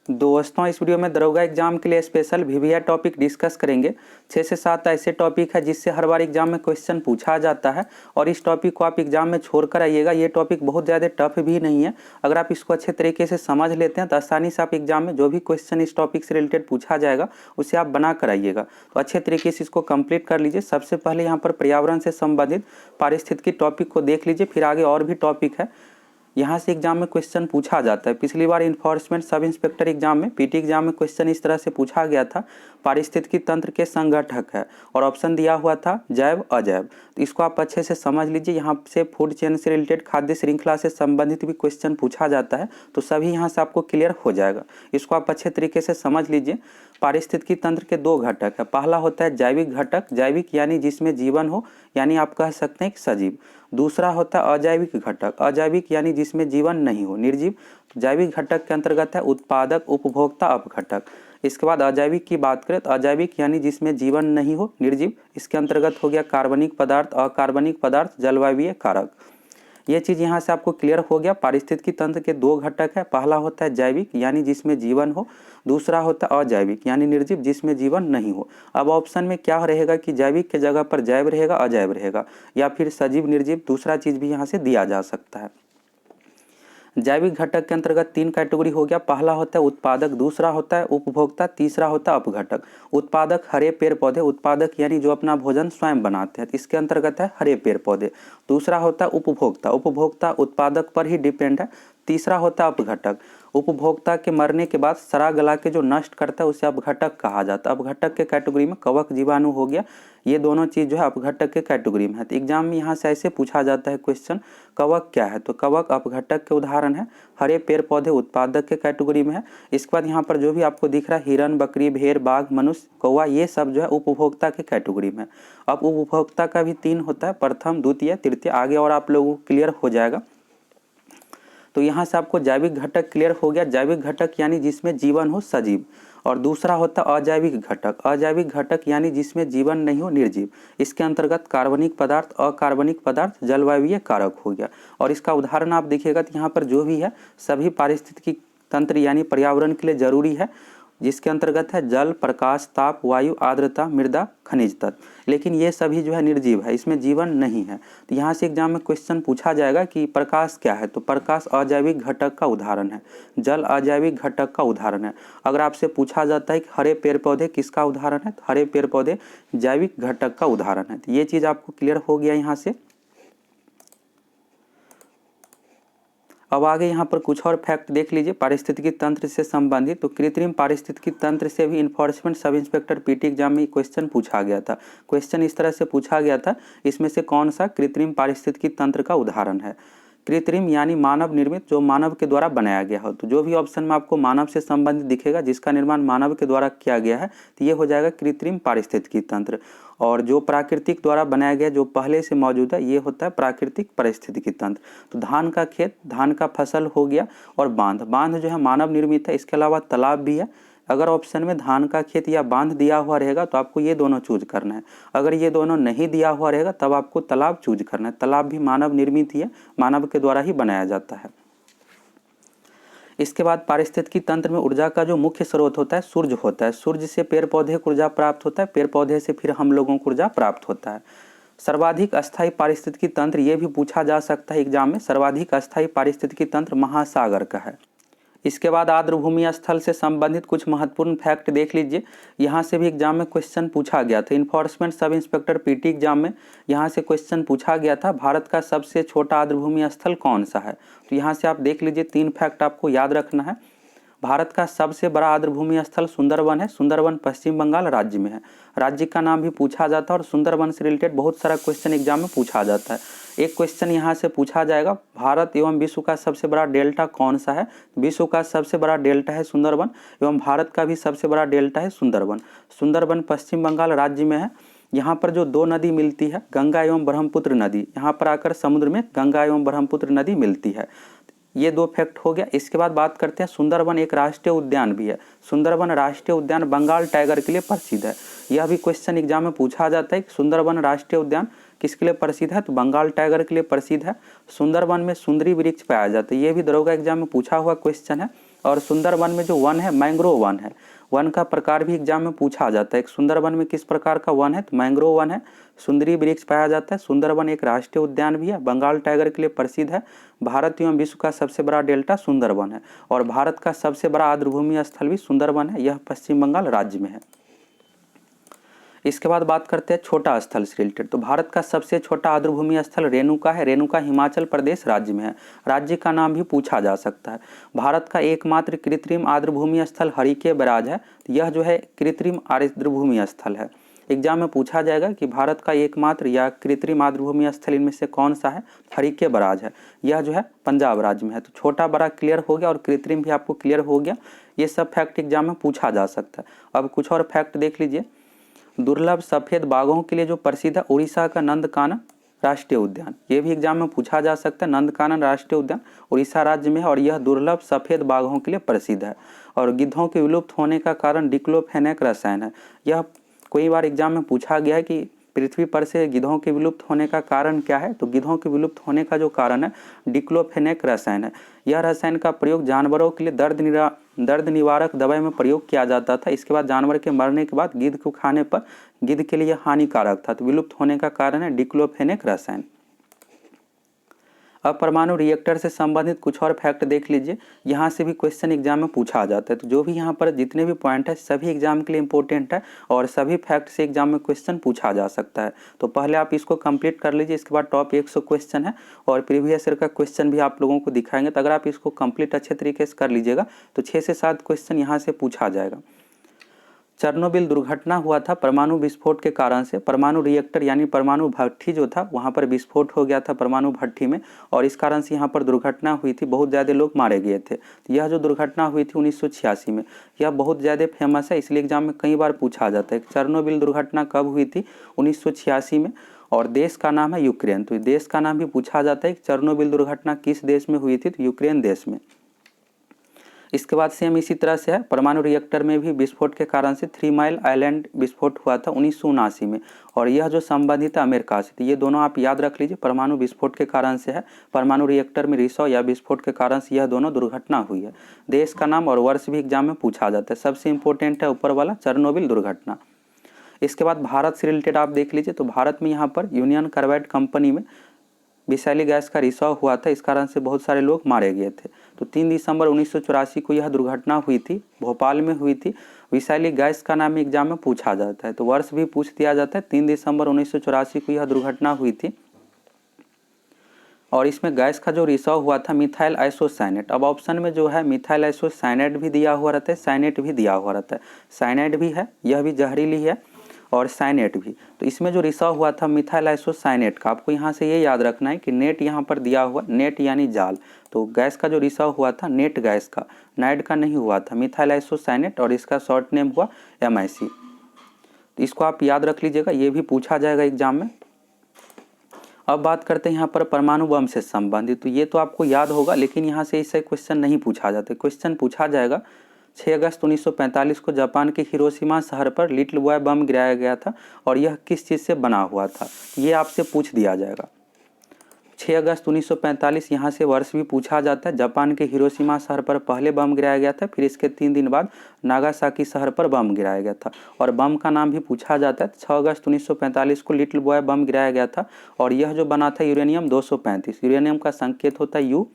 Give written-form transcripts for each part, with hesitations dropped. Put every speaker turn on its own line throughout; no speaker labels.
दोस्तों, इस वीडियो में दरोगा एग्जाम के लिए स्पेशल वीवीआई टॉपिक डिस्कस करेंगे। 6 से 7 ऐसे टॉपिक है जिससे हर बार एग्जाम में क्वेश्चन पूछा जाता है और इस टॉपिक को आप एग्जाम में छोड़कर आइएगा। ये टॉपिक बहुत ज़्यादा टफ भी नहीं है। अगर आप इसको अच्छे तरीके से समझ लेते हैं तो आसानी से आप एग्जाम में जो भी क्वेश्चन इस टॉपिक से रिलेटेड पूछा जाएगा उसे आप बना कर आइएगा। तो अच्छे तरीके से इसको कंप्लीट कर लीजिए। सबसे पहले यहाँ पर पर्यावरण से संबंधित पारिस्थितिकी टॉपिक को देख लीजिए, फिर आगे और भी टॉपिक है। यहाँ से एग्जाम में क्वेश्चन पूछा जाता है। पिछली बार इन्फोर्समेंट सब इंस्पेक्टर एग्जाम में, पीटी एग्जाम में क्वेश्चन इस तरह से पूछा गया था, पारिस्थितिकी तंत्र के संगठक है और ऑप्शन दिया हुआ था जैव अजैव। तो इसको आप अच्छे से समझ लीजिए। यहाँ से फूड चेन से रिलेटेड, खाद्य श्रृंखला से संबंधित भी क्वेश्चन पूछा जाता है, तो सभी यहाँ से आपको क्लियर हो जाएगा। इसको आप अच्छे तरीके से समझ लीजिए। पारिस्थितिकी तंत्र के 2 घटक है। पहला होता है जैविक घटक, जैविक यानी जिसमें जीवन हो, यानी आप कह सकते हैं एक सजीव। दूसरा होता है अजैविक घटक, अजैविक यानी जिसमें जीवन नहीं हो, निर्जीव। जैविक घटक के अंतर्गत है उत्पादक, उपभोक्ता, अपघटक। इसके बाद अजैविक की बात करें तो अजैविक यानी जिसमें जीवन नहीं हो, निर्जीव। इसके अंतर्गत हो गया कार्बनिक पदार्थ, अकार्बनिक पदार्थ, जलवायवीय कारक। ये चीज़ यहाँ से आपको क्लियर हो गया। पारिस्थितिकी तंत्र के 2 घटक है। पहला होता है जैविक यानी जिसमें जीवन हो, दूसरा होता है अजैविक यानी निर्जीव जिसमें जीवन नहीं हो। अब ऑप्शन में क्या रहेगा कि जैविक के जगह पर जैव रहेगा, अजैव रहेगा, या फिर सजीव, निर्जीव, दूसरा चीज़ भी यहाँ से दिया जा सकता है। जैविक घटक के अंतर्गत 3 कैटेगरी हो गया। पहला होता है उत्पादक, दूसरा होता है उपभोक्ता, तीसरा होता है अपघटक। उत्पादक हरे पेड़ पौधे, उत्पादक यानी जो अपना भोजन स्वयं बनाते हैं, इसके अंतर्गत है हरे पेड़ पौधे। दूसरा होता है उपभोक्ता, उपभोक्ता उत्पादक पर ही डिपेंड है। तीसरा होता है अपघटक, उपभोक्ता के मरने के बाद सड़ा गला के जो नष्ट करता है उसे अपघटक कहा जाता है। अपघटक के कैटेगरी में कवक, जीवाणु हो गया, ये दोनों चीज़ जो है अपघटक के कैटेगरी में है। तो एग्जाम में यहाँ से ऐसे पूछा जाता है क्वेश्चन, कवक क्या है, तो कवक अपघटक के उदाहरण है। हरे पेड़ पौधे उत्पादक के कैटेगरी में है। इसके बाद यहाँ पर जो भी आपको दिख रहा है हिरन, बकरी, भेड़, बाघ, मनुष्य, कौवा, ये सब जो है उपभोक्ता के कैटेगरी में। अब उपभोक्ता का भी 3 होता है, प्रथम, द्वितीय, तृतीय, आगे और आप लोगों को क्लियर हो जाएगा। तो यहाँ से आपको जैविक घटक क्लियर हो गया। जैविक घटक यानी जिसमें जीवन हो, सजीव। और दूसरा होता है अजैविक घटक, अजैविक घटक यानी जिसमें जीवन नहीं हो, निर्जीव। इसके अंतर्गत कार्बनिक पदार्थ, अकार्बनिक पदार्थ, जलवायवीय कारक हो गया। और इसका उदाहरण आप देखिएगा तो यहाँ पर जो भी है सभी पारिस्थितिकी तंत्र यानी पर्यावरण के लिए जरूरी है, जिसके अंतर्गत है जल, प्रकाश, ताप, वायु, आर्द्रता, मृदा, खनिज तत्व। लेकिन ये सभी जो है निर्जीव है, इसमें जीवन नहीं है। तो यहाँ से एग्जाम में क्वेश्चन पूछा जाएगा कि प्रकाश क्या है, तो प्रकाश अजैविक घटक का उदाहरण है, जल अजैविक घटक का उदाहरण है। अगर आपसे पूछा जाता है कि हरे पेड़ पौधे किसका उदाहरण है, तो हरे पेड़ पौधे जैविक घटक का उदाहरण है। तो ये चीज़ आपको क्लियर हो गया यहाँ से। अब आगे यहाँ पर कुछ और फैक्ट देख लीजिए पारिस्थितिकी तंत्र से संबंधित। तो कृत्रिम पारिस्थितिकी तंत्र से भी enforcement sub inspector PT exam में क्वेश्चन पूछा गया था। क्वेश्चन इस तरह से पूछा गया था, इसमें से कौन सा कृत्रिम पारिस्थितिकी तंत्र का उदाहरण है। कृत्रिम यानी मानव निर्मित, जो मानव के द्वारा बनाया गया हो। तो जो भी ऑप्शन में आपको मानव से संबंधित दिखेगा, जिसका निर्माण मानव के द्वारा किया गया है, तो ये हो जाएगा कृत्रिम पारिस्थितिकी तंत्र। और जो प्राकृतिक द्वारा बनाया गया, जो पहले से मौजूद है, ये होता है प्राकृतिक पारिस्थितिकी तंत्र। तो धान का खेत, धान का फसल हो गया, और बांध, बांध जो है मानव निर्मित है। इसके अलावा तालाब भी है। अगर ऑप्शन में धान का खेत या बांध दिया हुआ रहेगा तो आपको ये दोनों चूज करना है। अगर ये दोनों नहीं दिया हुआ रहेगा तब आपको तालाब चूज करना है। तालाब भी मानव निर्मित ही है, मानव के द्वारा ही बनाया जाता है। इसके बाद पारिस्थितिकी तंत्र में ऊर्जा का जो मुख्य स्रोत होता है सूर्य होता है। सूर्य से पेड़ पौधे को ऊर्जा प्राप्त होता है, पेड़ पौधे से फिर हम लोगों को ऊर्जा प्राप्त होता है। सर्वाधिक अस्थायी पारिस्थितिकी तंत्र, ये भी पूछा जा सकता है एग्जाम में, सर्वाधिक अस्थायी पारिस्थितिकी तंत्र महासागर का है। इसके बाद आर्द्रभूमि स्थल से संबंधित कुछ महत्वपूर्ण फैक्ट देख लीजिए। यहाँ से भी एग्जाम में क्वेश्चन पूछा गया था। Enforcement sub inspector PT exam में यहाँ से क्वेश्चन पूछा गया था, भारत का सबसे छोटा आर्द्रभूमि स्थल कौन सा है। तो यहाँ से आप देख लीजिए, 3 फैक्ट आपको याद रखना है। भारत का सबसे बड़ा आर्द्रभूमि स्थल सुंदरवन है। सुंदरवन पश्चिम बंगाल राज्य में है। राज्य का नाम भी पूछा जाता है और सुंदरवन से रिलेटेड बहुत सारा क्वेश्चन एग्जाम में पूछा जाता है। एक क्वेश्चन यहाँ से पूछा जाएगा, भारत एवं विश्व का सबसे बड़ा डेल्टा कौन सा है। विश्व का सबसे बड़ा डेल्टा है सुंदरवन, एवं भारत का भी सबसे बड़ा डेल्टा है सुंदरवन। सुंदरवन पश्चिम बंगाल राज्य में है। यहाँ पर जो 2 नदी मिलती है, गंगा एवं ब्रह्मपुत्र नदी, यहाँ पर आकर समुद्र में गंगा एवं ब्रह्मपुत्र नदी मिलती है। ये 2 फैक्ट हो गया। इसके बाद बात करते हैं, सुंदरवन एक राष्ट्रीय उद्यान भी है। सुंदरवन राष्ट्रीय उद्यान बंगाल टाइगर के लिए प्रसिद्ध है। यह भी क्वेश्चन एग्जाम में पूछा जाता है कि सुंदरवन राष्ट्रीय उद्यान किसके लिए प्रसिद्ध है, तो बंगाल टाइगर के लिए प्रसिद्ध है। सुंदरवन में सुंदरी वृक्ष पाया जाता है। ये भी दरोगा एग्जाम में पूछा हुआ क्वेश्चन है। और सुंदरवन में जो वन है मैंग्रोव वन है। वन का प्रकार भी एग्जाम में पूछा जाता है। एक सुंदरवन में किस प्रकार का वन है, तो मैंग्रोव वन है। सुंदरी वृक्ष पाया जाता है। सुंदरवन एक राष्ट्रीय उद्यान भी है। बंगाल टाइगर के लिए प्रसिद्ध है। भारत एवं विश्व का सबसे बड़ा डेल्टा सुंदरवन है। और भारत का सबसे बड़ा आर्द्रभूमि स्थल भी सुंदरवन है। यह पश्चिम बंगाल राज्य में है। इसके बाद बात करते हैं छोटा स्थल से रिलेटेड। तो भारत का सबसे छोटा आर्द्रभूमि स्थल रेणुका है। रेणुका हिमाचल प्रदेश राज्य में है। राज्य का नाम भी पूछा जा सकता है। भारत का एकमात्र कृत्रिम आर्द्रभूमि स्थल हरिके बैराज है। यह जो है कृत्रिम आर्द्रभूमि स्थल है। एग्जाम में पूछा जाएगा कि भारत का एकमात्र या कृत्रिम आर्द्रभूमि स्थल इनमें से कौन सा है, हरिके बैराज है। यह जो है पंजाब राज्य में है। तो छोटा बड़ा क्लियर हो गया और कृत्रिम भी आपको क्लियर हो गया। ये सब फैक्ट एग्जाम में पूछा जा सकता है। अब कुछ और फैक्ट देख लीजिए। दुर्लभ सफेद बाघों के लिए जो प्रसिद्ध है उड़ीसा का नंदकानन राष्ट्रीय उद्यान, ये भी एग्जाम में पूछा जा सकता है। नंदकानन राष्ट्रीय उद्यान उड़ीसा राज्य में है और यह दुर्लभ सफेद बाघों के लिए प्रसिद्ध है। और गिद्धों के विलुप्त होने का कारण डिक्लोफेनेक रसायन है। यह कई बार एग्जाम में पूछा गया है कि पृथ्वी पर से गिद्धों के विलुप्त होने का कारण क्या है, तो गिद्धों के विलुप्त होने का जो कारण है डिक्लोफेनेक रसायन है। यह रसायन का प्रयोग जानवरों के लिए दर्द निवारक दवाई में प्रयोग किया जाता था। इसके बाद जानवर के मरने के बाद गिद्ध को खाने पर गिद्ध के लिए हानिकारक था। तो विलुप्त होने का कारण है डिक्लोफेनेक रसायन। अब परमाणु रिएक्टर से संबंधित कुछ और फैक्ट देख लीजिए। यहाँ से भी क्वेश्चन एग्जाम में पूछा जाता है। तो जो भी यहाँ पर जितने भी पॉइंट है सभी एग्जाम के लिए इंपॉर्टेंट है और सभी फैक्ट से एग्जाम में क्वेश्चन पूछा जा सकता है। तो पहले आप इसको कंप्लीट कर लीजिए। इसके बाद टॉप 100 क्वेश्चन है और प्रीवियस ईयर का क्वेश्चन भी आप लोगों को दिखाएंगे। तो अगर आप इसको कंप्लीट अच्छे तरीके से कर लीजिएगा तो 6 से 7 क्वेश्चन यहाँ से पूछा जाएगा। चेरनोबिल दुर्घटना हुआ था परमाणु विस्फोट के कारण से। परमाणु रिएक्टर यानी परमाणु भट्ठी जो था वहाँ पर विस्फोट हो गया था परमाणु भट्ठी में और इस कारण से यहाँ पर दुर्घटना हुई थी। बहुत ज़्यादा लोग मारे गए थे। यह जो दुर्घटना हुई थी 1986 में, यह बहुत ज़्यादा फेमस है, इसलिए एग्जाम में कई बार पूछा जाता है। चेरनोबिल दुर्घटना कब हुई थी, 1986 में, और देश का नाम है यूक्रेन। तो देश का नाम भी पूछा जाता है कि चेरनोबिल दुर्घटना किस देश में हुई थी, तो यूक्रेन देश में। इसके बाद सेम इसी तरह से है, परमाणु रिएक्टर में भी विस्फोट के कारण से 3 माइल आइलैंड विस्फोट हुआ था 1979 में और यह जो संबंधित है अमेरिका से। तो ये दोनों आप याद रख लीजिए, परमाणु विस्फोट के कारण से है, परमाणु रिएक्टर में रिसाव या विस्फोट के कारण से यह दोनों दुर्घटना हुई है। देश का नाम और वर्ष भी एग्जाम में पूछा जाता है। सबसे इंपॉर्टेंट है ऊपर वाला चेरनोबिल दुर्घटना। इसके बाद भारत से रिलेटेड आप देख लीजिए। तो भारत में यहाँ पर यूनियन कार्बाइड कंपनी में विषैली गैस का रिसाव हुआ था, इस कारण से बहुत सारे लोग मारे गए थे। तो 3 दिसंबर 1984 को यह दुर्घटना हुई थी, भोपाल में हुई थी। विषैली गैस का नाम एग्जाम में पूछा जाता है, तो वर्ष भी पूछ दिया जाता है। 3 दिसंबर 1984 को यह दुर्घटना हुई थी और इसमें गैस का जो रिसाव हुआ था मिथाइल आइसोसाइनेट। अब ऑप्शन में जो है मिथाइल आइसोसाइनेट भी दिया हुआ रहता है, साइनेट भी दिया हुआ रहता है। साइनेट भी है, यह भी जहरीली है, और साइनेट भी। तो इसमें जो रिसाव हुआ था मिथाइल आइसोसाइनेट का, आपको यहाँ से ये याद रखना है कि नेट यहाँ पर दिया हुआ, नेट यानी जाल। तो गैस का जो रिसाव हुआ था नेट गैस का, नाइट का नहीं हुआ था, मिथाइल आइसोसाइनेट, और इसका शॉर्ट नेम हुआ MIC। तो इसको आप याद रख लीजिएगा, ये भी पूछा जाएगा एग्जाम में। अब बात करते हैं यहाँ पर परमाणु बम से संबंधित। तो ये तो आपको याद होगा, लेकिन यहाँ से इससे क्वेश्चन नहीं पूछा जाता। क्वेश्चन पूछा जाएगा 6 अगस्त 1945 को जापान के हिरोशिमा शहर पर लिटिल बॉय बम गिराया गया था और यह किस चीज़ से बना हुआ था, ये आपसे पूछ दिया जाएगा। 6 अगस्त 1945 यहाँ से वर्ष भी पूछा जाता है। जापान के हिरोशिमा शहर पर पहले बम गिराया गया था, फिर इसके 3 दिन बाद नागासाकी शहर पर बम गिराया गया था और बम का नाम भी पूछा जाता है। 6 अगस्त 1945 को लिटिल बॉय बम गिराया गया था और यह जो बना था यूरेनियम 235। यूरेनियम का संकेत होता है U।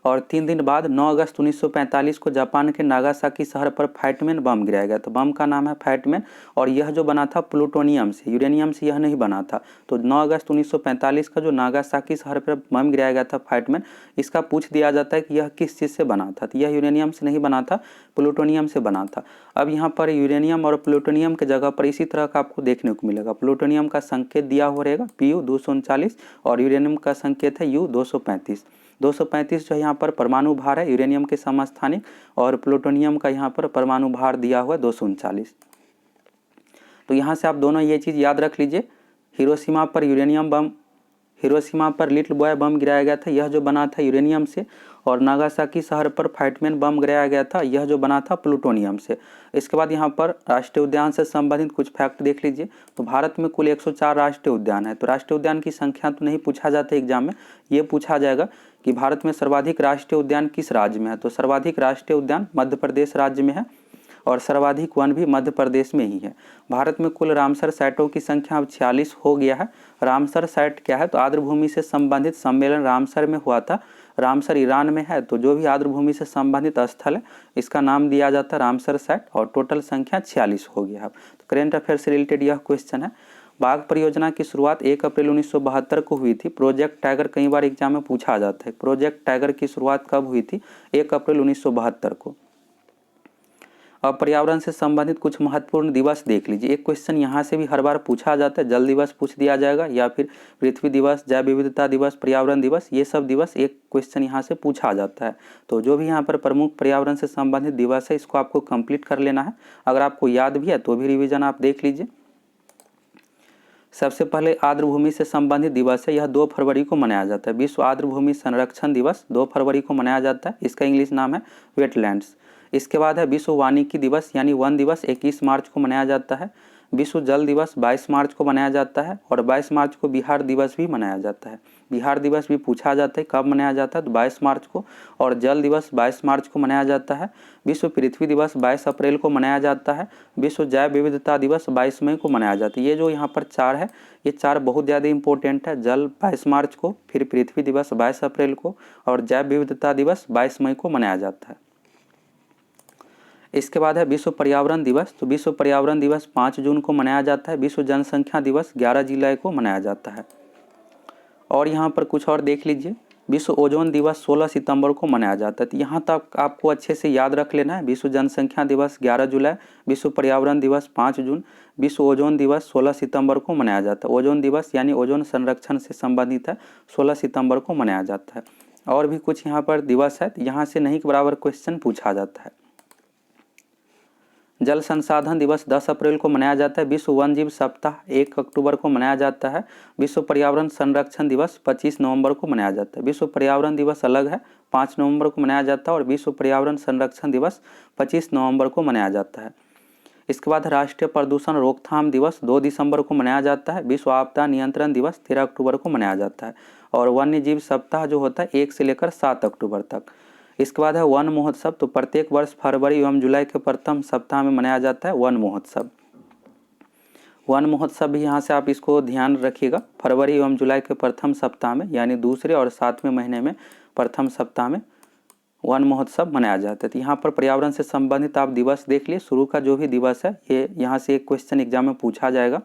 और 3 दिन बाद 9 अगस्त 1945 को जापान के नागासाकी शहर पर फैटमैन बम गिराया गया। तो बम का नाम है फैटमैन और यह जो बना था प्लूटोनियम से, यूरेनियम से यह नहीं बना था। तो 9 अगस्त 1945 का जो नागासाकी शहर पर बम गिराया गया था फैटमैन, इसका पूछ दिया जाता है कि यह किस चीज़ से बना था। तो यह यूरेनियम से नहीं बना था, प्लूटोनियम से बना था। अब यहाँ पर यूरेनियम और प्लूटोनियम के जगह पर इसी तरह का आपको देखने को मिलेगा। प्लूटोनियम का संकेत दिया हुआ रहेगा PU 239 और यूरेनियम का संकेत है U 235। 235 जो यहाँ पर परमाणु भार है यूरेनियम के समस्थानिक, और प्लूटोनियम का यहाँ पर परमाणु भार दिया हुआ है 239। तो यहाँ से आप दोनों ये चीज़ याद रख लीजिए। हिरोशिमा पर यूरेनियम बम, हिरोशिमा पर लिटिल बॉय बम गिराया गया था, यह जो बना था यूरेनियम से, और नागासाकी शहर पर फाइटमैन बम गिराया गया था, यह जो बना था प्लूटोनियम से। इसके बाद यहाँ पर राष्ट्रीय उद्यान से संबंधित कुछ फैक्ट देख लीजिए। तो भारत में कुल 104 राष्ट्रीय उद्यान है। तो राष्ट्रीय उद्यान की संख्या तो नहीं पूछा जाता एग्जाम में, ये पूछा जाएगा कि भारत में सर्वाधिक राष्ट्रीय उद्यान किस राज्य में है। तो सर्वाधिक राष्ट्रीय उद्यान मध्य प्रदेश राज्य में है और सर्वाधिक वन भी मध्य प्रदेश में ही है। भारत में कुल रामसर साइटों की संख्या अब 46 हो गया है। रामसर साइट क्या है, तो आर्द्रभूमि से संबंधित सम्मेलन रामसर में हुआ था। रामसर ईरान में है, तो जो भी आर्द्रभूमि से संबंधित स्थल है इसका नाम दिया जाता है रामसर साइट, और टोटल संख्या 46 हो गया है। तो करेंट अफेयर से रिलेटेड यह क्वेश्चन है। बाघ परियोजना की शुरुआत 1 अप्रैल 1972 को हुई थी। प्रोजेक्ट टाइगर कई बार एग्जाम में पूछा जाता है। प्रोजेक्ट टाइगर की शुरुआत कब हुई थी, 1 अप्रैल 1972 को। अब पर्यावरण से संबंधित कुछ महत्वपूर्ण दिवस देख लीजिए। एक क्वेश्चन यहाँ से भी हर बार पूछा जाता है, जल दिवस पूछ दिया जाएगा या फिर पृथ्वी दिवस, जैव विविधता दिवस, पर्यावरण दिवस, ये सब दिवस एक क्वेश्चन यहाँ से पूछा जाता है। तो जो भी यहाँ पर प्रमुख पर्यावरण से संबंधित दिवस है इसको आपको कंप्लीट कर लेना है। अगर आपको याद भी है तो भी रिविजन आप देख लीजिए। सबसे पहले आर्द्रभूमि से संबंधित दिवस है, यह 2 फरवरी को मनाया जाता है। विश्व आर्द्रभूमि संरक्षण दिवस 2 फरवरी को मनाया जाता है, इसका इंग्लिश नाम है वेटलैंड्स। इसके बाद है विश्व वानिकी दिवस यानी वन दिवस 21 मार्च को मनाया जाता है। विश्व जल दिवस 22 मार्च को मनाया जाता है और 22 मार्च को बिहार दिवस भी मनाया जाता है। बिहार दिवस भी पूछा जाता है कब मनाया जाता है, तो 22 मार्च को, और जल दिवस 22 मार्च को मनाया जाता है। विश्व पृथ्वी दिवस 22 अप्रैल को मनाया जाता है। विश्व जैव विविधता दिवस 22 मई को मनाया जाता है। ये जो यहाँ पर 4 है, ये 4 बहुत ज़्यादा इंपॉर्टेंट है। जल 22 मार्च को, फिर पृथ्वी दिवस 22 अप्रैल को, और जैव विविधता दिवस 22 मई को मनाया जाता है। इसके बाद है विश्व पर्यावरण दिवस। तो विश्व पर्यावरण दिवस 5 जून को मनाया जाता है। विश्व जनसंख्या दिवस 11 जुलाई को मनाया जाता है। और यहाँ पर कुछ और देख लीजिए। विश्व ओजोन दिवस 16 सितंबर को मनाया जाता है। तो यहाँ तक आपको अच्छे से याद रख लेना है। विश्व जनसंख्या दिवस 11 जुलाई, विश्व पर्यावरण दिवस 5 जून, विश्व ओजोन दिवस 16 सितंबर को मनाया जाता है। ओजोन दिवस यानी ओजोन संरक्षण से संबंधित है, 16 सितंबर को मनाया जाता है। और भी कुछ यहाँ पर दिवस है, यहाँ से नहीं के बराबर क्वेश्चन पूछा जाता है। जल संसाधन दिवस 10 अप्रैल को मनाया जाता है। विश्व वन जीव सप्ताह 1 अक्टूबर को मनाया जाता है। विश्व पर्यावरण संरक्षण दिवस 25 नवंबर को मनाया जाता है। विश्व पर्यावरण दिवस अलग है, 5 नवंबर को मनाया जाता है, और विश्व पर्यावरण संरक्षण दिवस 25 नवंबर को मनाया जाता है। इसके बाद राष्ट्रीय प्रदूषण रोकथाम दिवस 2 दिसंबर को मनाया जाता है। विश्व आपदा नियंत्रण दिवस 13 अक्टूबर को मनाया जाता है। और वन्य जीव सप्ताह जो होता है 1 से लेकर 7 अक्टूबर तक। इसके बाद है वन महोत्सव। तो प्रत्येक वर्ष फरवरी एवं जुलाई के प्रथम सप्ताह में मनाया जाता है वन महोत्सव। वन महोत्सव भी यहाँ से आप इसको ध्यान रखिएगा, फरवरी एवं जुलाई के प्रथम सप्ताह में, यानी दूसरे और 7वें महीने में प्रथम सप्ताह में वन महोत्सव मनाया जाता है। तो यहाँ पर पर्यावरण से संबंधित आप दिवस देख लिए। शुरू का जो भी दिवस है ये यहाँ से एक क्वेश्चन एग्जाम में पूछा जाएगा,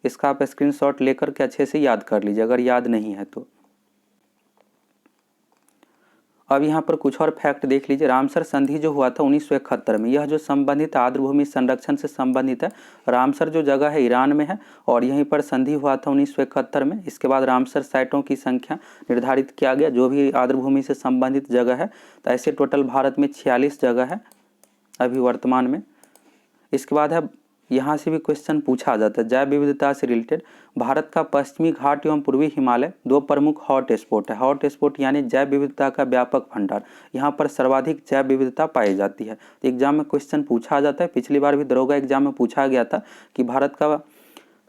इसका आप स्क्रीनशॉट लेकर के अच्छे से याद कर लीजिए अगर याद नहीं है तो। अब यहाँ पर कुछ और फैक्ट देख लीजिए। रामसर संधि जो हुआ था 1971 में, यह जो संबंधित आर्द्रभूमि संरक्षण से संबंधित है। रामसर जो जगह है ईरान में है और यहीं पर संधि हुआ था 1971 में। इसके बाद रामसर साइटों की संख्या निर्धारित किया गया जो भी आर्द्रभूमि से संबंधित जगह है। तो ऐसे टोटल भारत में 46 जगह है अभी वर्तमान में। इसके बाद है यहाँ से भी क्वेश्चन पूछा जाता है जैव विविधता से रिलेटेड। भारत का पश्चिमी घाट एवं पूर्वी हिमालय 2 प्रमुख हॉट स्पॉट है। हॉट स्पॉट यानी जैव विविधता का व्यापक भंडार, यहाँ पर सर्वाधिक जैव विविधता पाई जाती है। तो एग्जाम में क्वेश्चन पूछा जाता है, पिछली बार भी दरोगा एग्जाम में पूछा गया था कि भारत का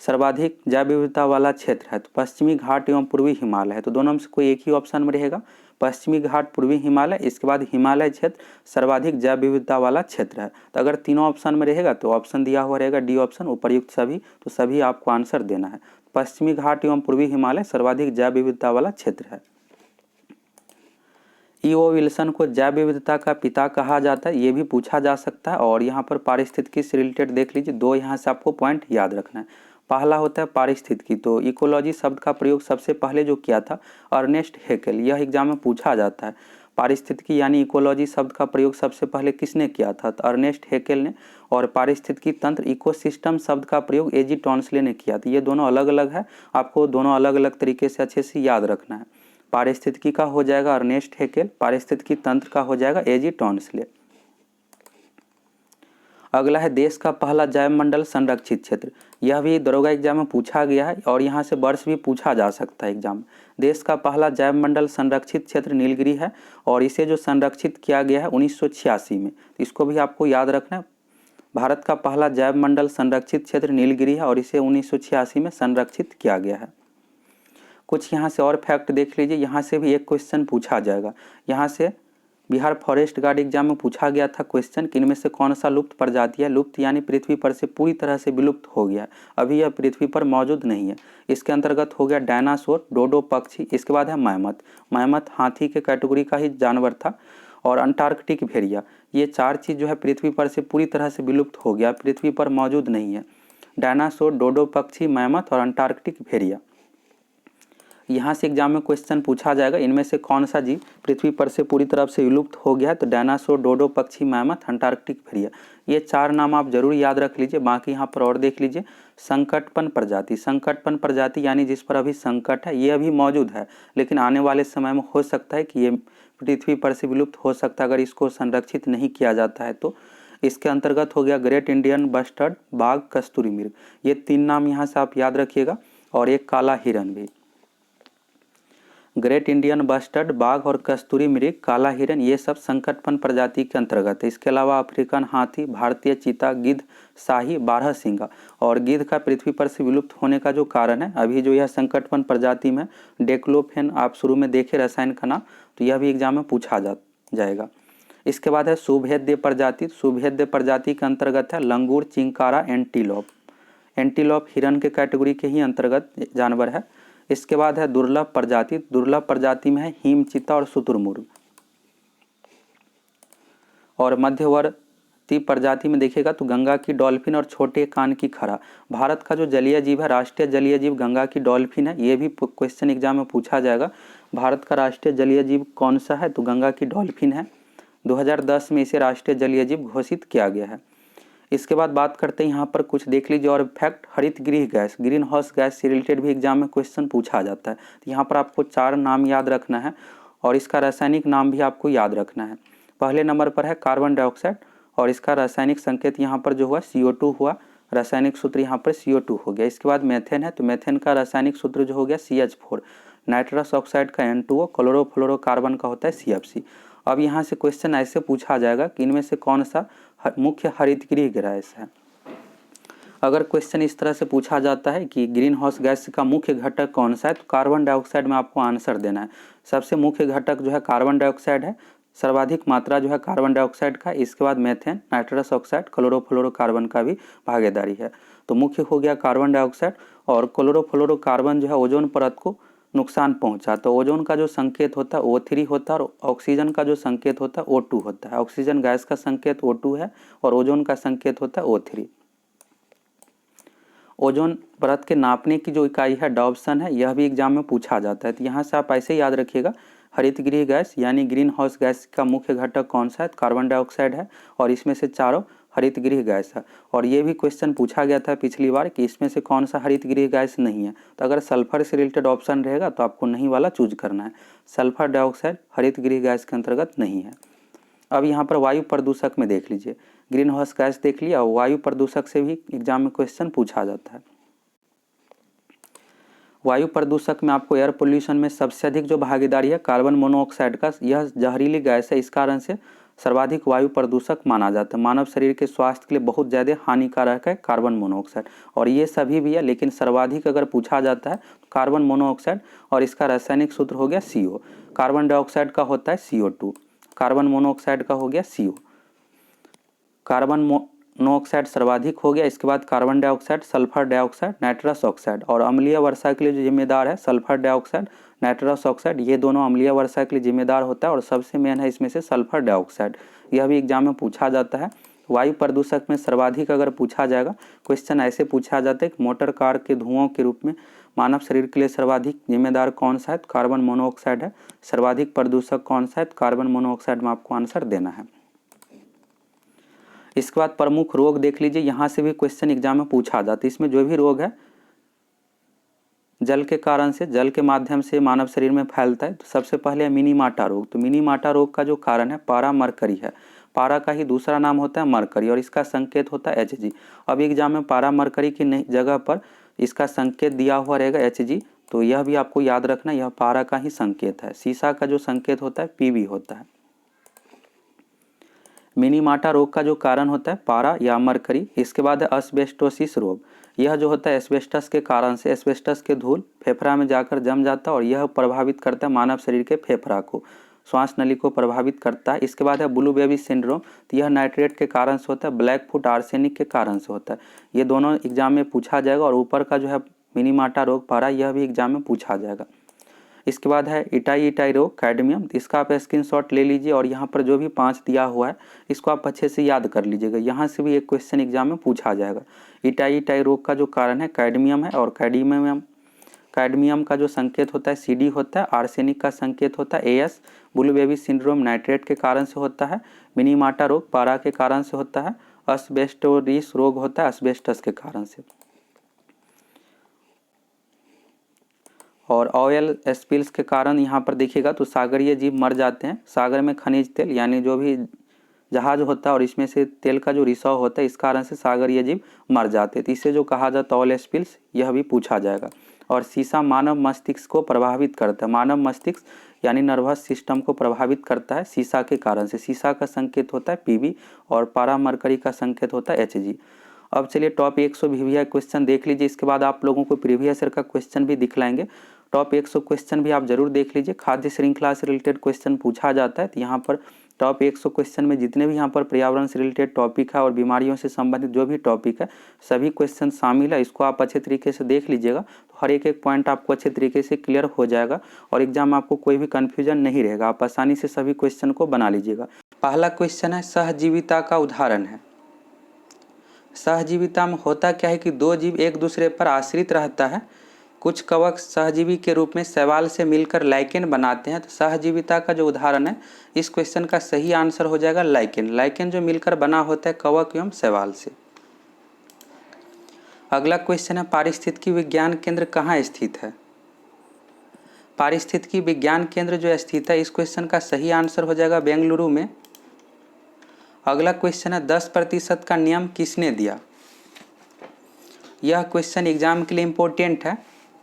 सर्वाधिक जैव विविधता वाला क्षेत्र है तो पश्चिमी घाट एवं पूर्वी हिमालय है। तो दोनों में से कोई एक ही ऑप्शन में रहेगा, पश्चिमी घाट पूर्वी हिमालय, इसके बाद हिमालय क्षेत्र सर्वाधिक जैव विविधता वाला क्षेत्र है। तो अगर तीनों ऑप्शन में रहेगा तो ऑप्शन दिया हुआ रहेगा डी ऑप्शन, उपर्युक्त सभी, तो सभी आपको आंसर देना है। पश्चिमी घाट एवं पूर्वी हिमालय सर्वाधिक जैव विविधता वाला क्षेत्र है। E.O. विल्सन को जैव विविधता का पिता कहा जाता है, ये भी पूछा जा सकता है। और यहाँ पर पारिस्थितिकी से रिलेटेड देख लीजिए, 2 यहाँ से आपको पॉइंट याद रखना है। पहला होता है पारिस्थितिकी। तो इकोलॉजी शब्द का प्रयोग सबसे पहले जो किया था अर्नेस्ट हैकेल, यह एग्जाम में पूछा जाता है। पारिस्थितिकी यानी इकोलॉजी शब्द का प्रयोग सबसे पहले किसने किया था, तो अर्नेस्ट हैकेल ने। और पारिस्थितिकी तंत्र इकोसिस्टम शब्द का प्रयोग एजी टॉन्सले ने किया था। ये दोनों अलग अलग है, आपको दोनों अलग अलग तरीके से अच्छे से याद रखना है। पारिस्थितिकी का हो जाएगा अर्नेस्ट हैकेल, पारिस्थितिकी तंत्र का हो जाएगा एजी टॉन्सले। अगला है देश का पहला जैव मंडल संरक्षित क्षेत्र, यह भी दरोगा एग्जाम में पूछा गया है और यहाँ से वर्ष भी पूछा जा सकता है एग्जाम में। देश का पहला जैव मंडल संरक्षित क्षेत्र नीलगिरी है और इसे जो संरक्षित किया गया है 1986 में, तो इसको भी आपको याद रखना है। भारत का पहला जैव मंडल संरक्षित क्षेत्र नीलगिरी है और इसे 1986 में संरक्षित किया गया है। कुछ यहाँ से और फैक्ट देख लीजिए, यहाँ से भी एक क्वेश्चन पूछा जाएगा। यहाँ से बिहार फॉरेस्ट गार्ड एग्जाम में पूछा गया था क्वेश्चन कि इनमें से कौन सा लुप्त प्रजाति है। लुप्त यानी पृथ्वी पर से पूरी तरह से विलुप्त हो गया है, अभी यह पृथ्वी पर मौजूद नहीं है। इसके अंतर्गत हो गया डायनासोर, डोडो पक्षी, इसके बाद है मैमथ। मैमथ हाथी के कैटेगरी का ही जानवर था, और अंटार्कटिक भेड़िया। ये चार चीज़ जो है पृथ्वी पर से पूरी तरह से विलुप्त हो गया, पृथ्वी पर मौजूद नहीं है। डायनासोर, डोडो पक्षी, मैमथ और अंटार्कटिक भेड़िया। यहाँ से एग्जाम में क्वेश्चन पूछा जाएगा इनमें से कौन सा जीव पृथ्वी पर से पूरी तरह से विलुप्त हो गया है, तो डायनासोर, डोडो पक्षी, मैमथ, अंटार्कटिक भेड़िया, ये चार नाम आप जरूर याद रख लीजिए। बाकी यहाँ पर और देख लीजिए, संकटपन प्रजाति। संकटपन प्रजाति यानी जिस पर अभी संकट है, ये अभी मौजूद है लेकिन आने वाले समय में हो सकता है कि ये पृथ्वी पर से विलुप्त हो सकता है अगर इसको संरक्षित नहीं किया जाता है तो। इसके अंतर्गत हो गया ग्रेट इंडियन बस्टर्ड, बाघ, कस्तूरी मृग, ये तीन नाम यहाँ से आप याद रखिएगा, और एक काला हिरन भी। ग्रेट इंडियन बस्टर्ड, बाघ और कस्तूरी मृग, काला हिरन, ये सब संकटपन प्रजाति के अंतर्गत है। इसके अलावा अफ्रीकन हाथी, भारतीय चीता, गिद्ध, शाही, बारहसिंगा। और गिद्ध का पृथ्वी पर से विलुप्त होने का जो कारण है, अभी जो यह संकटपन प्रजाति में डेक्लोफेन आप शुरू में देखे रसायन का नाम, तो यह भी एग्जाम में पूछा जाएगा। इसके बाद है सुभेद्य प्रजाति। सुभेद्य प्रजाति के अंतर्गत है लंगूर, चिंकारा, एंटीलोप। एंटीलोप हिरन के कैटेगरी के ही अंतर्गत जानवर है। इसके बाद है दुर्लभ प्रजाति। दुर्लभ प्रजाति में है हिम चीता और शुतुरमुर्ग। और मध्यवर्ती प्रजाति में देखिएगा तो गंगा की डॉल्फिन और छोटे कान की खरा। भारत का जो जलीय जीव है, राष्ट्रीय जलीय जीव गंगा की डॉल्फिन है। ये भी क्वेश्चन एग्जाम में पूछा जाएगा, भारत का राष्ट्रीय जलीय जीव कौन सा है, तो गंगा की डॉल्फिन है। 2010 में इसे राष्ट्रीय जलीय जीव घोषित किया गया है। इसके बाद बात करते हैं यहाँ पर कुछ देख लीजिए और फैक्ट। हरित गृह गैस, ग्रीन हाउस गैस से रिलेटेड भी एग्जाम में क्वेश्चन पूछा जाता है। तो यहाँ पर आपको चार नाम याद रखना है और इसका रासायनिक नाम भी आपको याद रखना है। पहले नंबर पर है कार्बन डाइऑक्साइड और इसका रासायनिक संकेत यहाँ पर जो हुआ CO2 हुआ, रासायनिक सूत्र यहाँ पर CO2 हो गया। इसके बाद मेथेन है, तो मेथेन का रासायनिक सूत्र जो हो गया CH4। नाइट्रस ऑक्साइड का N2O, क्लोरोफ्लोरोकार्बन का होता है CFC। अब यहाँ से क्वेश्चन ऐसे पूछा जाएगा कि इनमें से कौन सा मुख्य हरितगृह गैस है। अगर क्वेश्चन इस तरह से पूछा जाता है कि ग्रीन हाउस गैस का मुख्य घटक कौन सा है, तो कार्बन डाइऑक्साइड में आपको आंसर देना है। सबसे मुख्य घटक जो है कार्बन डाइऑक्साइड है, सर्वाधिक मात्रा जो है कार्बन डाइऑक्साइड का। इसके बाद मेथेन, नाइट्रस ऑक्साइड, क्लोरोफ्लोरोकार्बन का भी भागीदारी है। तो मुख्य हो गया कार्बन डाइऑक्साइड, और क्लोरोफ्लोरोकार्बन जो है ओजोन परत को नुकसान पहुंचा, तो ओजोन का जो संकेत होता है O3 होता है और ऑक्सीजन का जो संकेत होता है O2 होता है। ऑक्सीजन गैस का संकेत O2 है और ओजोन का संकेत होता है O3। ओजोन परत के नापने की जो इकाई है डॉब्सन है, यह भी एग्जाम में पूछा जाता है। तो यहाँ से आप ऐसे याद रखिएगा, हरितगृह गैस यानी ग्रीन हाउस गैस का मुख्य घटक कौन सा है, कार्बन डाइऑक्साइड है और इसमें से चारों हरितगृह गैस है। और ये भी क्वेश्चन पूछा गया था पिछली बार कि इसमें से कौन सा हरितगृह गैस नहीं है, तो अगर सल्फर से रिलेटेड ऑप्शन रहेगा तो आपको नहीं वाला चूज करना है। सल्फर डाइऑक्साइड हरितगृह गैस के अंतर्गत नहीं है। अब यहाँ पर वायु प्रदूषक में देख लीजिए, ग्रीन हाउस गैस देख लिया और वायु प्रदूषक से भी एग्जाम में क्वेश्चन पूछा जाता है। वायु प्रदूषक में आपको एयर पोल्यूशन में सबसे अधिक जो भागीदारी है कार्बन मोनोऑक्साइड का, यह जहरीली गैस है, इस कारण से सर्वाधिक वायु प्रदूषक माना जाता है। मानव शरीर के स्वास्थ्य के लिए बहुत ज़्यादा हानिकारक है कार्बन मोनोऑक्साइड, और ये सभी भी है लेकिन सर्वाधिक अगर पूछा जाता है तो कार्बन मोनोऑक्साइड, और इसका रासायनिक सूत्र हो गया CO। कार्बन डाइऑक्साइड का होता है CO2, कार्बन मोनोऑक्साइड का हो गया CO। कार्बन मोनोऑक्साइड सर्वाधिक हो गया, इसके बाद carbon dioxide, sulphur dioxide, nitrous oxide, और अम्लीय वर्षा के लिए जो जिम्मेदार है सल्फर डाइऑक्साइड, नाइट्रस ऑक्साइड, ये दोनों अम्लीय वर्षा के लिए जिम्मेदार होता है। और सबसे मेन है इसमें से सल्फर डाइऑक्साइड, यह भी एग्जाम में पूछा जाता है। वायु प्रदूषक में सर्वाधिक अगर पूछा जाएगा, क्वेश्चन ऐसे पूछा जाता है कि मोटर कार के धुओं के रूप में मानव शरीर के लिए सर्वाधिक जिम्मेदार कौन सा है, तो कार्बन मोनोऑक्साइड है। सर्वाधिक प्रदूषक कौन सा है, तो कार्बन मोनोऑक्साइड में आपको आंसर देना है। इसके बाद प्रमुख रोग देख लीजिए, यहाँ से भी क्वेश्चन एग्जाम में पूछा जाता है। इसमें जो भी रोग है जल के कारण से, जल के माध्यम से मानव शरीर में फैलता है, तो सबसे पहले है मिनीमाटा रोग। तो मिनीमाटा रोग का जो कारण है पारा मरकरी है। पारा का ही दूसरा नाम होता है मरकरी और इसका संकेत होता है Hg। अब एग्जाम में पारा मरकरी की जगह पर इसका संकेत दिया हुआ रहेगा Hg, तो यह भी आपको याद रखना, यह पारा का ही संकेत है। सीसा का जो संकेत होता है पीबी होता है। मिनीमाटा रोग का जो कारण होता है पारा या मरकरी। इसके बाद है एस्बेस्टोसिस रोग। यह जो होता है एस्बेस्टस के कारण से, एस्बेस्टस के धूल फेफड़ा में जाकर जम जाता है और यह प्रभावित करता है मानव शरीर के फेफड़ा को, श्वास नली को प्रभावित करता है। इसके बाद है ब्लू बेबी सिंड्रोम। तो यह नाइट्रेट के कारण से होता है, ब्लैक फुट आर्सेनिक के कारण से होता है। ये दोनों एग्जाम में पूछा जाएगा। और ऊपर का जो है मिनीमाटा रोग पारा, यह भी एग्जाम में पूछा जाएगा। इसके बाद है इटाई रोग कैडमियम। इसका आप स्क्रीनशॉट ले लीजिए और यहाँ पर जो भी 5 दिया हुआ है इसको आप अच्छे से याद कर लीजिएगा। यहाँ से भी एक क्वेश्चन एग्जाम में पूछा जाएगा। इटाई रोग का जो कारण है कैडमियम है, और कैडमियम का जो संकेत होता है CD होता है, आर्सेनिक का संकेत होता है AS, blue baby syndrome nitrate के कारण से होता है, मिनीमाटा रोग पारा के कारण से होता है, एस्बेस्टोसिस रोग होता है एस्बेस्टस के कारण से। और ऑयल स्पिल्स के कारण यहाँ पर देखिएगा तो सागरीय जीव मर जाते हैं। सागर में खनिज तेल यानी जो भी जहाज होता है और इसमें से तेल का जो रिसाव होता है, इस कारण से सागरीय जीव मर जाते हैं। तो इसे जो कहा जाता है ऑयल स्पिल्स, यह भी पूछा जाएगा। और सीसा मानव मस्तिष्क को प्रभावित करता है। मानव मस्तिष्क यानी नर्वस सिस्टम को प्रभावित करता है सीसा के कारण से। सीसा का संकेत होता है PB और पारा मरकरी का संकेत होता है HG। अब चलिए टॉप 100 VVI क्वेश्चन देख लीजिए। इसके बाद आप लोगों को प्रीवियस ईयर का क्वेश्चन भी दिखलाएंगे। टॉप 100 क्वेश्चन भी आप जरूर देख लीजिए। खाद्य श्रृंखला से रिलेटेड क्वेश्चन पूछा जाता है। तो यहाँ पर टॉप 100 क्वेश्चन में जितने भी यहाँ पर पर्यावरण से रिलेटेड टॉपिक है और बीमारियों से संबंधित जो भी टॉपिक है, सभी क्वेश्चन शामिल है। इसको आप अच्छे तरीके से देख लीजिएगा तो हर एक पॉइंट आपको अच्छे तरीके से क्लियर हो जाएगा और एग्जाम में आपको कोई भी कन्फ्यूजन नहीं रहेगा। आप आसानी से सभी क्वेश्चन को बना लीजिएगा। पहला क्वेश्चन है सहजीविता का उदाहरण है। सहजीविता में होता क्या है कि दो जीव एक दूसरे पर आश्रित रहता है। कुछ कवक सहजीवी के रूप में शैवाल से मिलकर लाइकेन बनाते हैं। तो सहजीविता का जो उदाहरण है, इस क्वेश्चन का सही आंसर हो जाएगा लाइकेन। लाइकेन जो मिलकर बना होता है कवक एवं शैवाल से। अगला क्वेश्चन है पारिस्थितिकी विज्ञान केंद्र कहाँ स्थित है। पारिस्थितिकी विज्ञान केंद्र जो स्थित है, इस क्वेश्चन का सही आंसर हो जाएगा बेंगलुरु में। अगला क्वेश्चन है 10% का नियम किसने दिया। यह क्वेश्चन एग्जाम के लिए इम्पोर्टेंट है।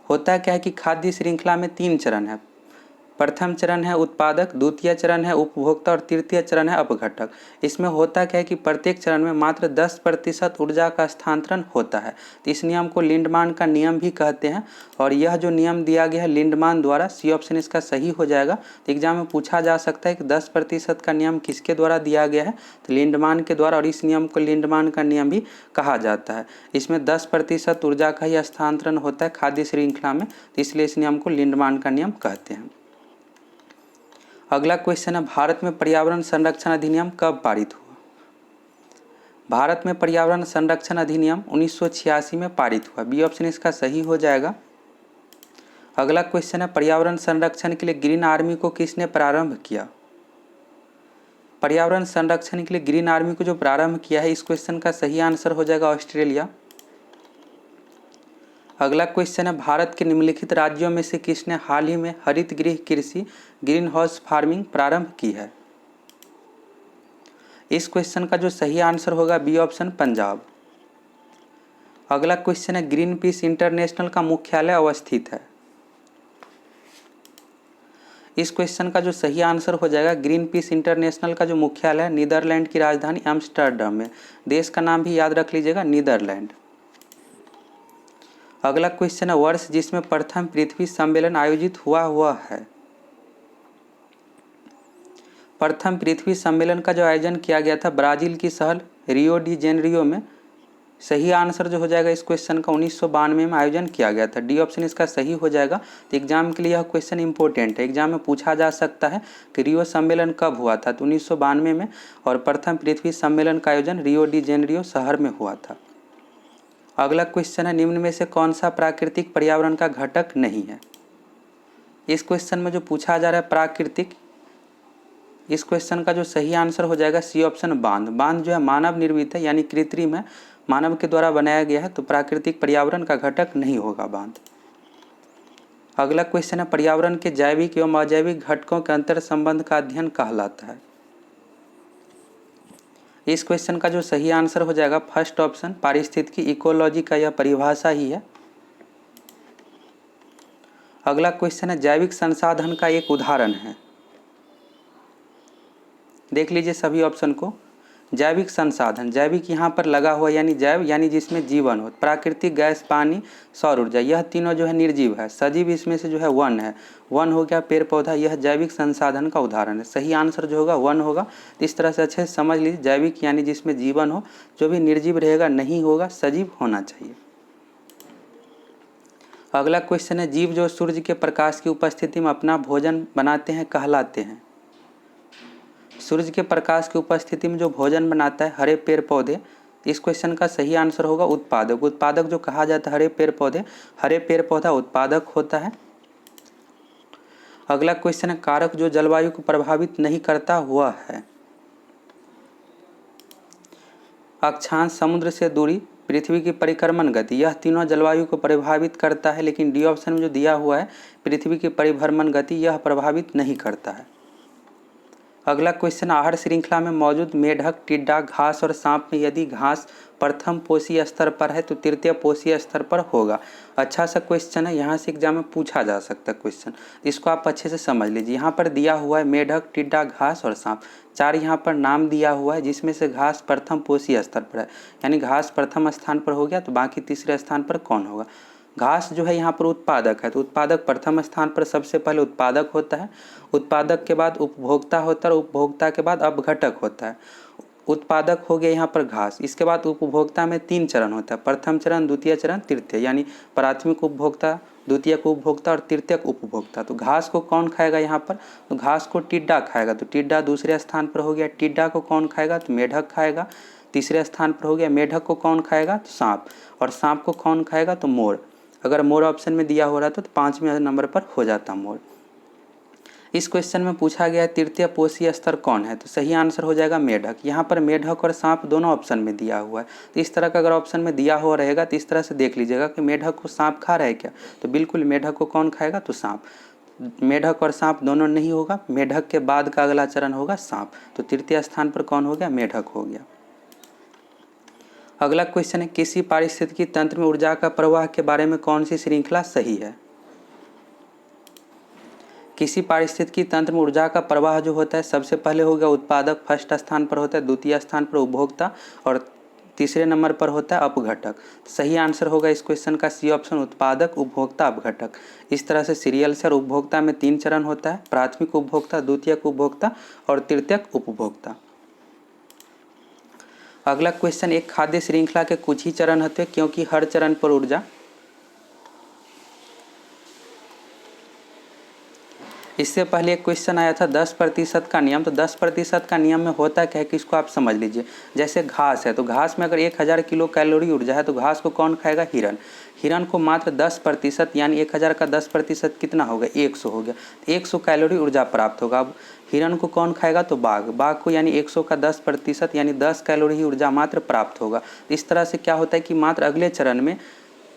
होता क्या है कि खाद्य श्रृंखला में 3 चरण है। प्रथम चरण है उत्पादक, द्वितीय चरण है उपभोक्ता और तृतीय चरण है अपघटक। इसमें होता क्या है कि प्रत्येक चरण में मात्र 10% ऊर्जा का स्थानांतरण होता है। तो इस नियम को लिंडमान का नियम भी कहते हैं। और यह जो नियम दिया गया है लिंडमान द्वारा, सी ऑप्शन इसका सही हो जाएगा। तो एग्जाम में पूछा जा सकता है कि 10% का नियम किसके द्वारा दिया गया है, तो लिंडमान के द्वारा। और इस नियम को लिंडमान का नियम भी कहा जाता है। इसमें 10% ऊर्जा का ही स्थानांतरण होता है खाद्य श्रृंखला में, तो इसलिए इस नियम को लिंडमान का नियम कहते हैं। अगला क्वेश्चन है भारत में पर्यावरण संरक्षण अधिनियम कब पारित हुआ। भारत में पर्यावरण संरक्षण अधिनियम 1986 में पारित हुआ। बी ऑप्शन इसका सही हो जाएगा। अगला क्वेश्चन है पर्यावरण संरक्षण के लिए ग्रीन आर्मी को किसने प्रारंभ किया। पर्यावरण संरक्षण के लिए ग्रीन आर्मी को जो प्रारंभ किया है, इस क्वेश्चन का सही आंसर हो जाएगा ऑस्ट्रेलिया। अगला क्वेश्चन है भारत के निम्नलिखित राज्यों में से किसने हाल ही में हरित गृह कृषि ग्रीन हाउस फार्मिंग प्रारंभ की है। इस क्वेश्चन का जो सही आंसर होगा बी ऑप्शन पंजाब। अगला क्वेश्चन है ग्रीन पीस इंटरनेशनल का मुख्यालय अवस्थित है। इस क्वेश्चन का जो सही आंसर हो जाएगा ग्रीन पीस इंटरनेशनल का जो मुख्यालय है नीदरलैंड की राजधानी एम्स्टर्डम में। देश का नाम भी याद रख लीजिएगा, नीदरलैंड। अगला क्वेश्चन है वर्ष जिसमें प्रथम पृथ्वी सम्मेलन आयोजित हुआ है। प्रथम पृथ्वी सम्मेलन का जो आयोजन किया गया था ब्राजील की शहर रियो डी जेनेरियो में। सही आंसर जो हो जाएगा इस क्वेश्चन का 1992 में आयोजन किया गया था। डी ऑप्शन इसका सही हो जाएगा। तो एग्जाम के लिए यह क्वेश्चन इंपॉर्टेंट है। एग्जाम में पूछा जा सकता है कि रियो सम्मेलन कब हुआ था, तो 1992 में। और प्रथम पृथ्वी सम्मेलन का आयोजन रियो डी जेनेरियो शहर में हुआ था। अगला क्वेश्चन है निम्न में से कौन सा प्राकृतिक पर्यावरण का घटक नहीं है। इस क्वेश्चन में जो पूछा जा रहा है प्राकृतिक, इस क्वेश्चन का जो सही आंसर हो जाएगा सी ऑप्शन बांध। बांध जो है मानव निर्मित है यानी कृत्रिम है, मानव के द्वारा बनाया गया है, तो प्राकृतिक पर्यावरण का घटक नहीं होगा बांध। अगला क्वेश्चन है पर्यावरण के जैविक एवं अजैविक घटकों के अंतर संबंध का अध्ययन कहलाता है। इस क्वेश्चन का जो सही आंसर हो जाएगा फर्स्ट ऑप्शन पारिस्थितिकी इकोलॉजी का यह परिभाषा ही है। अगला क्वेश्चन है जैविक संसाधन का एक उदाहरण है। देख लीजिए सभी ऑप्शन को। जैविक संसाधन, जैविक यहाँ पर लगा हुआ यानी जैव यानी जिसमें जीवन हो। प्राकृतिक गैस, पानी, सौर ऊर्जा, यह तीनों जो है निर्जीव है। सजीव इसमें से जो है वन है, वन हो गया पेड़ पौधा, यह जैविक संसाधन का उदाहरण है। सही आंसर जो होगा वन होगा। इस तरह से अच्छे से समझ लीजिए, जैविक यानी जिसमें जीवन हो, जो भी निर्जीव रहेगा नहीं होगा, सजीव होना चाहिए। अगला क्वेश्चन है जीव जो सूर्य के प्रकाश की उपस्थिति में अपना भोजन बनाते हैं कहलाते हैं। सूर्य के प्रकाश की उपस्थिति में जो भोजन बनाता है, हरे पेड़ पौधे। इस क्वेश्चन का सही आंसर होगा उत्पादक। उत्पादक जो कहा जाता है हरे पेड़ पौधे, हरे पेड़ पौधा उत्पादक होता है। अगला क्वेश्चन है कारक जो जलवायु को प्रभावित नहीं करता हुआ है। अक्षांश, समुद्र से दूरी, पृथ्वी की परिक्रमण गति, यह तीनों जलवायु को प्रभावित करता है, लेकिन डी ऑप्शन में जो दिया हुआ है पृथ्वी की परिभ्रमण गति, यह प्रभावित नहीं करता है। अगला क्वेश्चन आहार श्रृंखला में मौजूद मेढक, टिड्डा, घास और सांप में यदि घास प्रथम पोषीय स्तर पर है तो तृतीय पोषीय स्तर पर होगा। अच्छा सा क्वेश्चन है, यहाँ से एग्जाम में पूछा जा सकता है क्वेश्चन, इसको आप अच्छे से समझ लीजिए। यहाँ पर दिया हुआ है मेढक, टिड्डा, घास और सांप, चार यहाँ पर नाम दिया हुआ है, जिसमें से घास प्रथम पोषीय स्तर पर है, यानी घास प्रथम स्थान पर हो गया, तो बाकी तीसरे स्थान पर कौन होगा। घास जो है यहाँ पर उत्पादक है, तो उत्पादक प्रथम स्थान पर सबसे पहले उत्पादक होता है। उत्पादक के बाद उपभोक्ता होता है, और उपभोक्ता के बाद अपघटक होता है। उत्पादक हो गया यहाँ पर घास। इसके बाद उपभोक्ता में 3 चरण होता है, प्रथम चरण, द्वितीय चरण, तृतीय, यानी प्राथमिक उपभोक्ता, द्वितीयक उपभोक्ता और तृतीयक उपभोक्ता। तो घास को कौन खाएगा यहाँ पर, तो घास को टिड्डा खाएगा, तो टिड्डा दूसरे स्थान पर हो गया। टिड्डा को कौन खाएगा, तो मेढक खाएगा, तीसरे स्थान पर हो गया। मेढक को कौन खाएगा, तो सांप, और सांप को कौन खाएगा, तो मोर। अगर मोर ऑप्शन में दिया हो रहा था तो 5वें नंबर पर हो जाता मोर। इस क्वेश्चन में पूछा गया तृतीय पोषीय स्तर कौन है, तो सही आंसर हो जाएगा मेढक। यहाँ पर मेढक और सांप दोनों ऑप्शन में दिया हुआ है, तो इस तरह का अगर ऑप्शन में दिया हुआ रहेगा तो इस तरह से देख लीजिएगा कि मेढक को सांप खा रहा है क्या, तो बिल्कुल मेढक को कौन खाएगा, तो सांप। मेढक और सांप दोनों नहीं होगा, मेढक के बाद का अगला चरण होगा सांप, तो तृतीय स्थान पर कौन हो गया, मेढक हो गया। अगला क्वेश्चन है किसी पारिस्थितिकी तंत्र में ऊर्जा का प्रवाह के बारे में कौन सी श्रृंखला सही है। किसी पारिस्थितिकी तंत्र में ऊर्जा का प्रवाह जो होता है, सबसे पहले हो गया उत्पादक, फर्स्ट स्थान पर होता है, द्वितीय स्थान पर उपभोक्ता और तीसरे नंबर पर होता है अपघटक। सही आंसर होगा इस क्वेश्चन का सी ऑप्शन, उत्पादक, उपभोक्ता, अपघटक। इस तरह से सीरियल से उपभोक्ता में 3 चरण होता है, प्राथमिक उपभोक्ता, द्वितीयक उपभोक्ता और तृतीयक उपभोक्ता। अगला क्वेश्चन एक खाद्य श्रृंखला के कुछ ही चरण होते हैं क्योंकि हर चरण पर ऊर्जा। इससे पहले एक क्वेश्चन आया था 10% का नियम, तो 10% का नियम में होता क्या है कि इसको आप समझ लीजिए। जैसे घास है, तो घास में अगर 1000 किलो कैलोरी ऊर्जा है, तो घास को कौन खाएगा, हिरन। हिरन को मात्र 10% यानी 1000 का 10% कितना हो गया, 100 हो गया, 100 कैलोरी ऊर्जा प्राप्त होगा। अब हिरन को कौन खाएगा, तो बाघ। बाघ को यानी 100 का 10% यानी 10 कैलोरी ही ऊर्जा मात्र प्राप्त होगा। इस तरह से क्या होता है कि मात्र अगले चरण में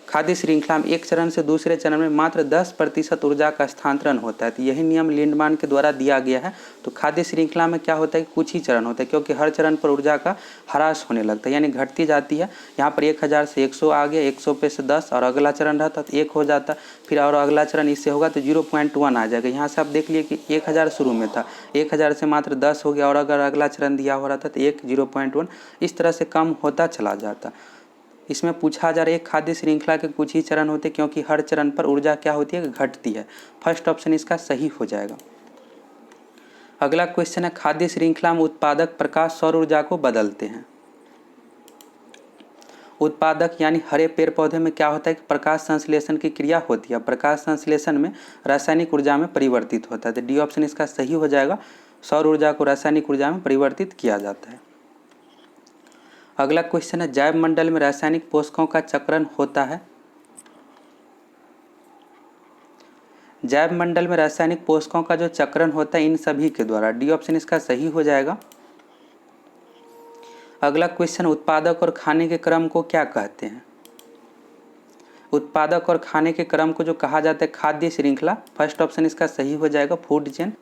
खाद्य श्रृंखला में एक चरण से दूसरे चरण में मात्र 10% ऊर्जा का स्थानांतरण होता है। तो यही नियम लिंडमान के द्वारा दिया गया है। तो खाद्य श्रृंखला में क्या होता है कि कुछ ही चरण होता है, क्योंकि हर चरण पर ऊर्जा का ह्रास होने लगता है, यानी घटती जाती है। यहाँ पर 1000 से 100 आ गया, 100 पे से 10 और अगला चरण रहता तो 1 हो जाता, फिर और अगला चरण इससे होगा तो 0.1 आ जाएगा। यहाँ से आप देख लिए कि 1000 शुरू में था, 1000 से मात्र 10 हो गया, और अगर अगला चरण दिया हो रहा था तो 1 0.1 इस तरह से कम होता चला जाता। इसमें पूछा जा रहा है खाद्य श्रृंखला के कुछ ही चरण होते क्योंकि हर चरण पर ऊर्जा क्या होती है, घटती है। फर्स्ट ऑप्शन इसका सही हो जाएगा। अगला क्वेश्चन है खाद्य श्रृंखला में उत्पादक प्रकाश सौर ऊर्जा को बदलते हैं। उत्पादक यानी हरे पेड़ पौधे में क्या होता है कि प्रकाश संश्लेषण की क्रिया होती है, प्रकाश संश्लेषण में रासायनिक ऊर्जा में परिवर्तित होता है। तो डी ऑप्शन इसका सही हो जाएगा, सौर ऊर्जा को रासायनिक ऊर्जा में परिवर्तित किया जाता है। अगला क्वेश्चन है जैव मंडल में रासायनिक पोषकों का चक्रण होता है। जैव मंडल में रासायनिक पोषकों का जो चक्रण होता है इन सभी के द्वारा, डी ऑप्शन इसका सही हो जाएगा। अगला क्वेश्चन उत्पादक और खाने के क्रम को क्या कहते हैं। उत्पादक और खाने के क्रम को जो कहा जाता है खाद्य श्रृंखला, फर्स्ट ऑप्शन इसका सही हो जाएगा, फूड चेन।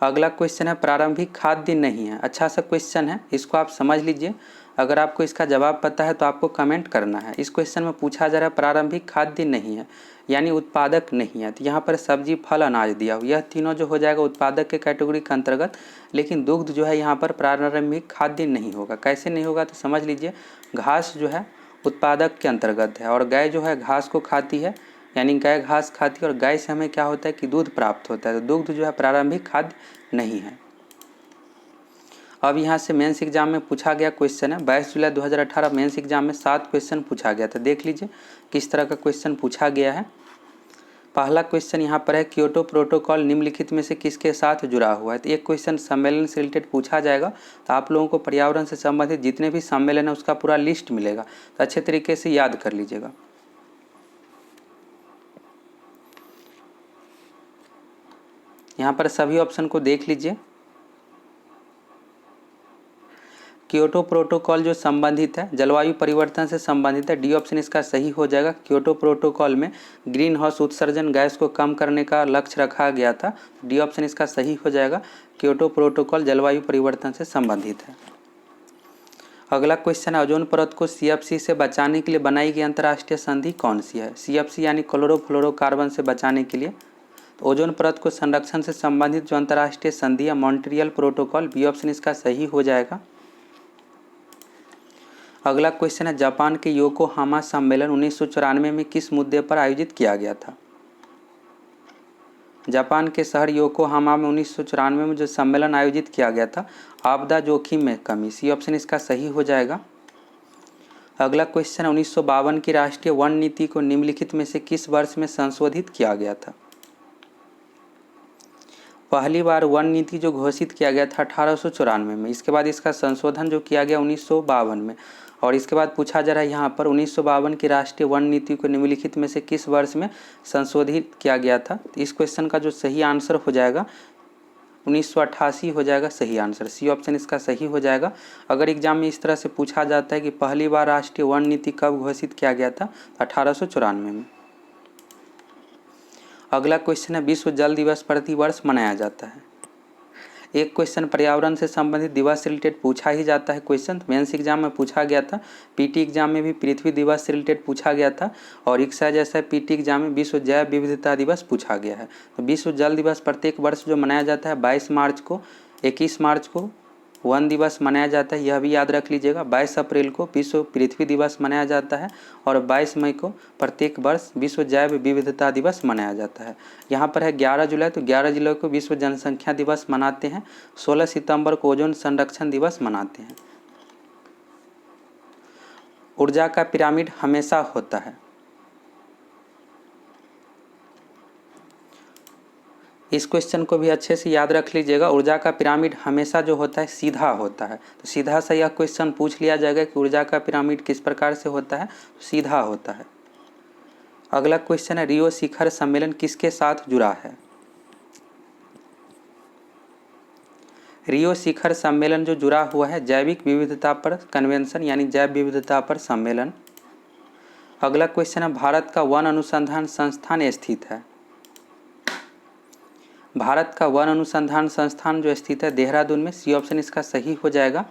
अगला क्वेश्चन है प्रारंभिक खाद्य नहीं है। अच्छा सा क्वेश्चन है, इसको आप समझ लीजिए। अगर आपको इसका जवाब पता है तो आपको कमेंट करना है। इस क्वेश्चन में पूछा जा रहा है प्रारंभिक खाद्य नहीं है यानी उत्पादक नहीं है, तो यहाँ पर सब्जी फल अनाज दिया हो, यह तीनों जो हो जाएगा उत्पादक के कैटेगरी के अंतर्गत, लेकिन दुग्ध जो है यहाँ पर प्रारंभिक खाद्य नहीं होगा। कैसे नहीं होगा तो समझ लीजिए, घास जो है उत्पादक के अंतर्गत है और गाय जो है घास को खाती है, यानी गाय घास खाती है और गाय से हमें क्या होता है कि दूध प्राप्त होता है, तो दुग्ध जो है प्रारंभिक खाद्य नहीं है। अब यहाँ से मेंस एग्जाम में पूछा गया क्वेश्चन है 22 जुलाई 2018 मेंस एग्जाम में 7 क्वेश्चन पूछा गया था। देख लीजिए किस तरह का क्वेश्चन पूछा गया है। पहला क्वेश्चन यहाँ पर है क्योटो प्रोटोकॉल निम्नलिखित में से किसके साथ जुड़ा हुआ है। तो एक क्वेश्चन सम्मेलन से रिलेटेड पूछा जाएगा, तो आप लोगों को पर्यावरण से संबंधित जितने भी सम्मेलन है उसका पूरा लिस्ट मिलेगा, तो अच्छे तरीके से याद कर लीजिएगा। यहाँ पर सभी ऑप्शन को देख लीजिए। क्योटो प्रोटोकॉल जो संबंधित है जलवायु परिवर्तन से संबंधित है, डी ऑप्शन इसका सही हो जाएगा। क्योटो प्रोटोकॉल में ग्रीन हाउस उत्सर्जन गैस को कम करने का लक्ष्य रखा गया था, डी ऑप्शन इसका सही हो जाएगा। क्योटो प्रोटोकॉल जलवायु परिवर्तन से संबंधित है। अगला क्वेश्चन है ओजोन परत को CFC से बचाने के लिए बनाई गई अंतर्राष्ट्रीय संधि कौन सी है। CFC यानी क्लोरोफ्लोरोकार्बन से बचाने के लिए, तो ओजोन परत को संरक्षण से संबंधित जो अंतर्राष्ट्रीय संधि है मॉन्ट्रियल प्रोटोकॉल, बी ऑप्शन इसका सही हो जाएगा। अगला क्वेश्चन है जापान के योकोहामा सम्मेलन 1994 में किस मुद्दे पर आयोजित किया गया था। जापान के शहर योकोहामा में 1994 में जो सम्मेलन आयोजित किया गया था आपदा जोखिम में कमी, सी ऑप्शन इसका सही हो जाएगा। अगला क्वेश्चन है 1952 की राष्ट्रीय वन नीति को निम्नलिखित में से किस वर्ष में संशोधित किया गया था। पहली बार वन नीति जो घोषित किया गया था 1894 में, इसके बाद इसका संशोधन जो किया गया 1952 में, और इसके बाद पूछा जा रहा है यहाँ पर 1952 की राष्ट्रीय वन नीति को निम्नलिखित में से किस वर्ष में संशोधित किया गया था। तो इस क्वेश्चन का जो सही आंसर हो जाएगा 1988 हो जाएगा सही आंसर, सी ऑप्शन इसका सही हो जाएगा। अगर एग्जाम में इस तरह से पूछा जाता है कि पहली बार राष्ट्रीय वन नीति कब घोषित किया गया था, 1894 में। अगला क्वेश्चन है विश्व जल दिवस प्रतिवर्ष मनाया जाता है। एक क्वेश्चन पर्यावरण से संबंधित दिवस से रिलेटेड पूछा ही जाता है क्वेश्चन, मेंस एग्जाम में पूछा गया था, पीटी एग्जाम में भी पृथ्वी दिवस से रिलेटेड पूछा गया था, और इक्सा जैसा पीटी एग्जाम में विश्व जैव विविधता दिवस पूछा गया है। तो विश्व जल दिवस प्रत्येक वर्ष जो मनाया जाता है 22 मार्च को, 21 मार्च को वन दिवस मनाया जाता है, यह भी याद रख लीजिएगा। 22 अप्रैल को विश्व पृथ्वी दिवस मनाया जाता है और 22 मई को प्रत्येक वर्ष विश्व जैव विविधता दिवस मनाया जाता है। यहाँ पर है 11 जुलाई, तो 11 जुलाई को विश्व जनसंख्या दिवस मनाते हैं। 16 सितंबर को ओजोन संरक्षण दिवस मनाते हैं। ऊर्जा का पिरामिड हमेशा होता है। इस क्वेश्चन को भी अच्छे से याद रख लीजिएगा। ऊर्जा का पिरामिड हमेशा जो होता है सीधा होता है, तो सीधा सा यह क्वेश्चन पूछ लिया जाएगा कि ऊर्जा का पिरामिड किस प्रकार से होता है, तो सीधा होता है। अगला क्वेश्चन है रियो शिखर सम्मेलन किसके साथ जुड़ा है। रियो शिखर सम्मेलन जो जुड़ा हुआ है जैविक विविधता पर कन्वेंशन यानी जैव विविधता पर सम्मेलन। अगला क्वेश्चन है भारत का वन अनुसंधान संस्थान स्थित है। भारत का वन अनुसंधान संस्थान जो स्थित है देहरादून में, सी ऑप्शन इसका सही हो जाएगा।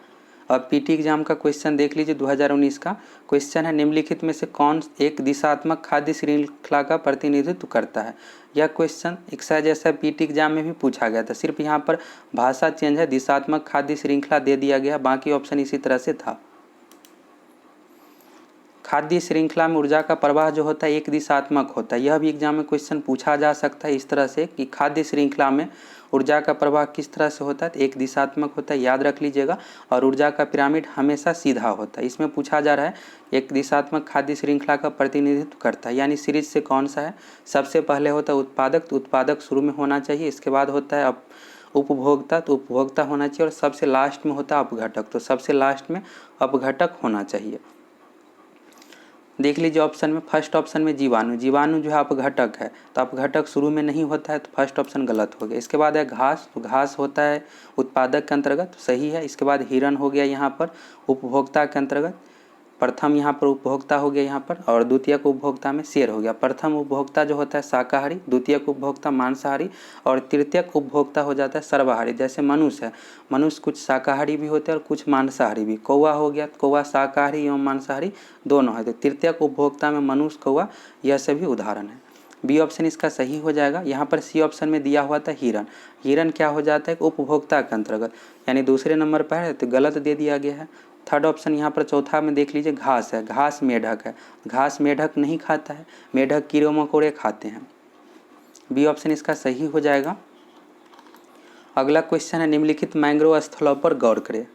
अब पीटी एग्जाम का क्वेश्चन देख लीजिए 2019 का क्वेश्चन है निम्नलिखित में से कौन एक दिशात्मक खाद्य श्रृंखला का प्रतिनिधित्व करता है। यह क्वेश्चन इक्सा जैसा पीटी एग्जाम में भी पूछा गया था, सिर्फ यहाँ पर भाषा चेंज है, दिशात्मक खाद्य श्रृंखला दे दिया गया, बाकी ऑप्शन इसी तरह से था। खाद्य श्रृंखला में ऊर्जा का प्रवाह जो होता है एक दिशात्मक होता है, यह भी एग्जाम में क्वेश्चन पूछा जा सकता है इस तरह से कि खाद्य श्रृंखला में ऊर्जा का प्रवाह किस तरह से होता है, तो एक दिशात्मक होता है, याद रख लीजिएगा। और ऊर्जा का पिरामिड हमेशा सीधा होता है। इसमें पूछा जा रहा है एक दिशात्मक खाद्य श्रृंखला का प्रतिनिधित्व करता है, यानी सीरीज से कौन सा है। सबसे पहले होता है उत्पादक, तो उत्पादक शुरू में होना चाहिए, इसके बाद होता है उपभोक्ता, तो उपभोक्ता होना चाहिए, और सबसे लास्ट में होता है अपघटक, तो सबसे लास्ट में अपघटक होना चाहिए। देख लीजिए ऑप्शन में फर्स्ट ऑप्शन में जीवाणु, जीवाणु जो है अपघटक है, तो अपघटक शुरू में नहीं होता है, तो फर्स्ट ऑप्शन गलत हो गया। इसके बाद है घास, तो घास होता है उत्पादक के अंतर्गत, तो सही है। इसके बाद हिरण हो गया यहाँ पर उपभोक्ता के अंतर्गत। प्रथम यहाँ पर उपभोक्ता हो गया यहाँ पर, और द्वितीयक उपभोक्ता में शेर हो गया। प्रथम उपभोक्ता जो होता है शाकाहारी, द्वितीयक उपभोक्ता मांसाहारी, और तृतीयक उपभोक्ता हो जाता है सर्वाहारी। जैसे मनुष्य है, मनुष्य कुछ शाकाहारी भी होते हैं और कुछ मांसाहारी भी। कौवा हो गया, कौवा शाकाहारी एवं मांसाहारी दोनों है, तो तृतीयक उपभोक्ता में मनुष्य, कौवा, यह सभी उदाहरण है। बी ऑप्शन इसका सही हो जाएगा। यहाँ पर सी ऑप्शन में दिया हुआ था हिरन। हिरन क्या हो जाता है, उपभोक्ता के अंतर्गत, यानी दूसरे नंबर पर है, तो गलत दे दिया गया है। थर्ड ऑप्शन यहाँ पर चौथा में देख लीजिए, घास है, घास मेढक है। घास मेढक नहीं खाता है, मेढक कीड़े मकोड़े खाते हैं। बी ऑप्शन इसका सही हो जाएगा। अगला क्वेश्चन है, निम्नलिखित मैंग्रोव स्थलों पर गौर करें।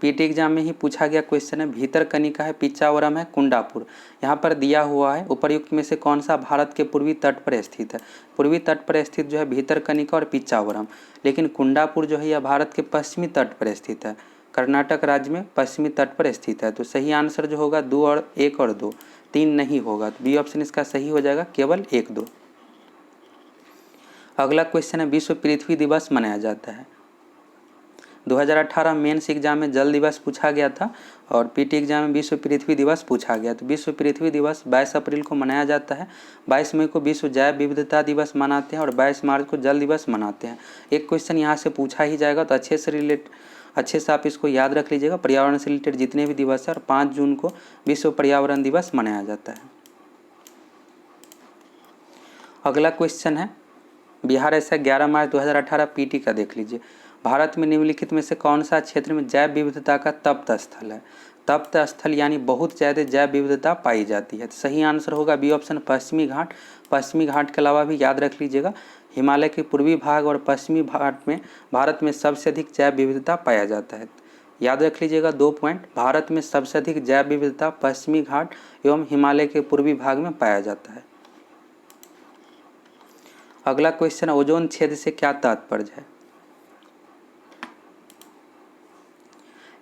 पीटी एग्जाम में ही पूछा गया क्वेश्चन है। भीतरकनिका है, पिचावरम है, कुंडापुर। यहाँ पर दिया हुआ है उपर्युक्त में से कौन सा भारत के पूर्वी तट पर स्थित है। पूर्वी तट पर स्थित जो है भीतरकनिका और पिचावरम, लेकिन कुंडापुर जो है यह भारत के पश्चिमी तट पर स्थित है, कर्नाटक राज्य में पश्चिमी तट पर स्थित है। तो सही आंसर जो होगा 2 और 1 और 2, 3 नहीं होगा। तो बी ऑप्शन इसका सही हो जाएगा, केवल 1 2। अगला क्वेश्चन है, विश्व पृथ्वी दिवस मनाया जाता है। 2018 मेंस एग्जाम में जल दिवस पूछा गया था और पीटी एग्जाम में विश्व पृथ्वी दिवस पूछा गया। तो विश्व पृथ्वी दिवस 22 अप्रैल को मनाया जाता है। 22 मई को विश्व जैव विविधता दिवस मनाते हैं और 22 मार्च को जल दिवस मनाते हैं। एक क्वेश्चन यहाँ से पूछा ही जाएगा, तो अच्छे से आप इसको याद रख लीजिएगा। पर्यावरण से रिलेटेड जितने भी दिवस है, और 5 जून को विश्व पर्यावरण दिवस मनाया जाता है। अगला क्वेश्चन है, बिहार ऐसा 11 मार्च 2018 पीटी का देख लीजिए। भारत में निम्नलिखित में से कौन सा क्षेत्र में जैव विविधता का तप्त स्थल है। तप्त स्थल यानी बहुत ज़्यादा जैव विविधता पाई जाती है। तो सही आंसर होगा बी ऑप्शन, पश्चिमी घाट। पश्चिमी घाट के अलावा भी याद रख लीजिएगा, हिमालय के पूर्वी भाग और पश्चिमी घाट में भारत में सबसे अधिक जैव विविधता पाया जाता है। याद रख लीजिएगा 2 पॉइंट, भारत में सबसे अधिक जैव विविधता पश्चिमी घाट एवं हिमालय के पूर्वी भाग में पाया जाता है। अगला क्वेश्चन, ओजोन छेद से क्या तात्पर्य है।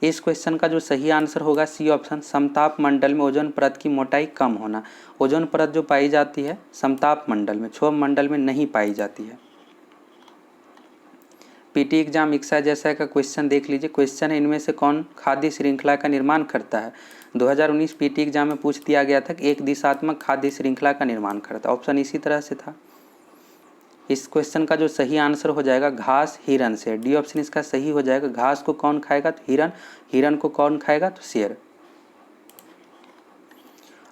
इस क्वेश्चन का जो सही आंसर होगा सी ऑप्शन, समताप मंडल में ओजोन परत की मोटाई कम होना। ओजोन परत जो पाई जाती है समताप मंडल में, क्षोभ मंडल में नहीं पाई जाती है। पीटी एग्जाम इक्सा जैसा का क्वेश्चन देख लीजिए। क्वेश्चन है, इनमें से कौन खाद्य श्रृंखला का निर्माण करता है। 2019 पीटी एग्जाम में पूछ दिया गया था कि एक दिशात्मक खाद्य श्रृंखला का निर्माण करता है। ऑप्शन इसी तरह से था। इस क्वेश्चन का जो सही आंसर हो जाएगा, घास हिरन से। डी ऑप्शन इसका सही हो जाएगा। घास को कौन खाएगा, तो हिरन। हिरन को कौन खाएगा, तो शेर।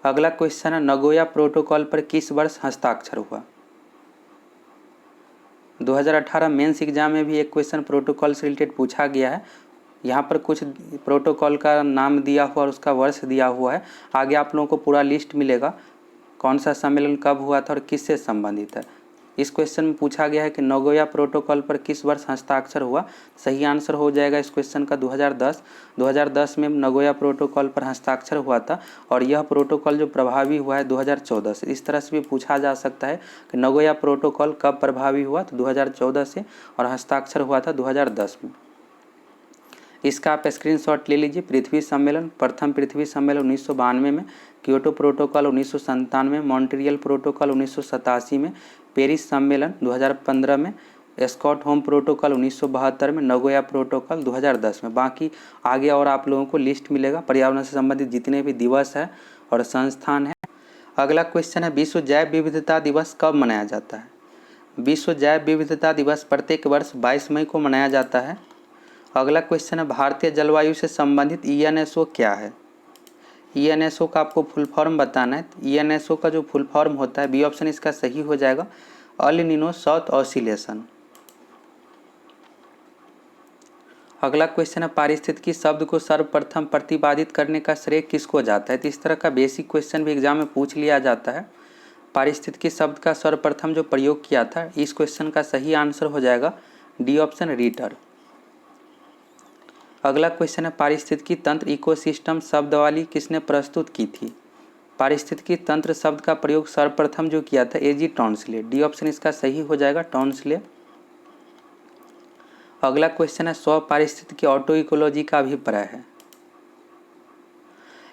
अगला क्वेश्चन है, नगोया प्रोटोकॉल पर किस वर्ष हस्ताक्षर हुआ। 2018 मेंस एग्जाम में भी एक क्वेश्चन प्रोटोकॉल से रिलेटेड पूछा गया है। यहाँ पर कुछ प्रोटोकॉल का नाम दिया हुआ और उसका वर्ष दिया हुआ है। आगे आप लोगों को पूरा लिस्ट मिलेगा, कौन सा सम्मेलन कब हुआ था और किससे संबंधित है। इस क्वेश्चन में पूछा गया है कि नगोया प्रोटोकॉल पर किस वर्ष हस्ताक्षर हुआ। सही आंसर हो जाएगा इस क्वेश्चन का 2010। 2010 में नगोया प्रोटोकॉल पर हस्ताक्षर हुआ था और यह प्रोटोकॉल जो प्रभावी हुआ है 2014 से। इस तरह से भी पूछा जा सकता है कि नगोया प्रोटोकॉल कब प्रभावी हुआ, तो 2014 से, और हस्ताक्षर हुआ था 2010 में। इसका आप स्क्रीनशॉट ले लीजिए। पृथ्वी सम्मेलन, प्रथम पृथ्वी सम्मेलन 1992 में, क्योटो प्रोटोकॉल 1997 में, मॉन्ट्रियल प्रोटोकॉल 1987 में, पेरिस सम्मेलन 2015 में, स्टॉकहोम प्रोटोकॉल 1972 में, नगोया प्रोटोकॉल 2010 में। बाकी आगे और आप लोगों को लिस्ट मिलेगा, पर्यावरण से संबंधित जितने भी दिवस है और संस्थान है। अगला क्वेश्चन है, विश्व जैव विविधता दिवस कब मनाया जाता है। विश्व जैव विविधता दिवस प्रत्येक वर्ष 22 मई को मनाया जाता है। अगला क्वेश्चन है, भारतीय जलवायु से संबंधित ईएनएसओ क्या है। ईएनएसओ का आपको फुल फॉर्म बताना है। ईएनएसओ का जो फुल फॉर्म होता है, बी ऑप्शन इसका सही हो जाएगा, अल नीनो साउथ ऑसिलेशन। अगला क्वेश्चन है, पारिस्थितिकी शब्द को सर्वप्रथम प्रतिपादित करने का श्रेय किसको जाता है। तो इस तरह का बेसिक क्वेश्चन भी एग्जाम में पूछ लिया जाता है। पारिस्थितिकी शब्द का सर्वप्रथम जो प्रयोग किया था, इस क्वेश्चन का सही आंसर हो जाएगा डी ऑप्शन, रीटर। अगला क्वेश्चन है, पारिस्थितिकी तंत्र इकोसिस्टम शब्दावली किसने प्रस्तुत की थी। पारिस्थितिकी तंत्र शब्द का प्रयोग सर्वप्रथम जो किया था एजी टॉन्सले। डी ऑप्शन इसका सही हो जाएगा, टॉन्सले। अगला क्वेश्चन है, स्व पारिस्थितिकी ऑटो इकोलॉजी का अभिप्राय है।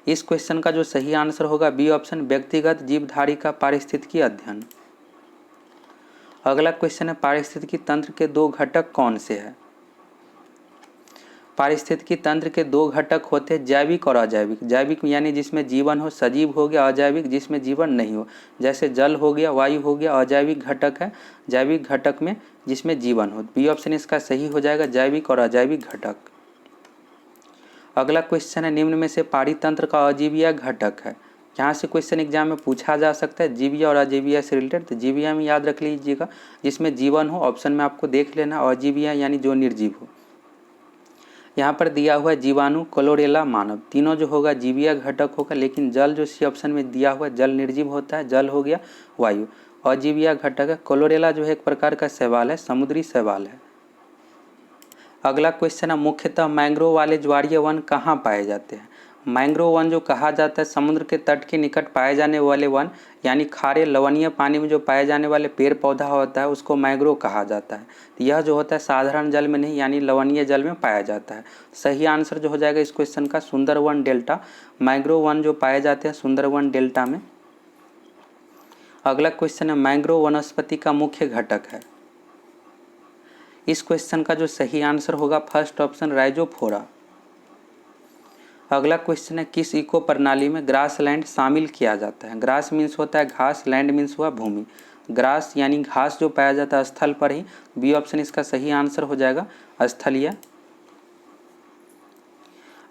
इस क्वेश्चन का जो सही आंसर होगा बी ऑप्शन, व्यक्तिगत जीवधारी का पारिस्थितिकी अध्ययन। अगला क्वेश्चन है, पारिस्थितिकी तंत्र के 2 घटक कौन से हैं। पारिस्थितिकी तंत्र के दो घटक होते हैं, जैविक और अजैविक। जैविक यानी जिसमें जीवन हो, सजीव हो गया। अजैविक जिसमें जीवन नहीं हो, जैसे जल हो गया, वायु हो गया। अजैविक घटक है। जैविक घटक में जिसमें जीवन हो। बी ऑप्शन इसका सही हो जाएगा, जैविक और अजैविक घटक। अगला क्वेश्चन है, निम्न में से पारितंत्र का अजीवीय घटक है। यहाँ से क्वेश्चन एग्जाम में पूछा जा सकता है जीवीय और अजीवीय से रिलेटेड। तो जीवीय में याद रख लीजिएगा जिसमें जीवन हो, ऑप्शन में आपको देख लेना। अजीवीय यानी जो निर्जीव हो। यहाँ पर दिया हुआ है जीवाणु, क्लोरेला, मानव, तीनों जो होगा जीवीय घटक होगा। लेकिन जल जो सी ऑप्शन में दिया हुआ है, जल निर्जीव होता है, जल हो गया। वायु अजीवीय घटक है। क्लोरेला जो है एक प्रकार का शैवाल है, समुद्री शैवाल है। अगला क्वेश्चन है, मुख्यतः मैंग्रोव वाले ज्वारीय वन कहाँ पाए जाते हैं। मैंग्रोव वन जो कहा जाता है समुद्र के तट के निकट पाए जाने वाले वन, यानी खारे लवणीय पानी में जो पाए जाने वाले पेड़ पौधा होता है उसको मैंग्रोव कहा जाता है। तो यह जो होता है साधारण जल में नहीं यानी लवणीय जल में पाया जाता है। सही आंसर जो हो जाएगा इस क्वेश्चन का सुंदरवन डेल्टा। मैंग्रोव वन जो पाए जाते हैं सुंदरवन डेल्टा में। अगला क्वेश्चन है, मैंग्रोव वनस्पति का मुख्य घटक है। इस क्वेश्चन का जो सही आंसर होगा फर्स्ट ऑप्शन राइजोफोरा। अगला क्वेश्चन है, किस इको प्रणाली में ग्रास लैंड शामिल किया जाता है। ग्रास मीन्स होता है घास, लैंड मीन्स हुआ भूमि। ग्रास यानी घास जो पाया जाता है स्थल पर ही। बी ऑप्शन इसका सही आंसर हो जाएगा स्थलीय।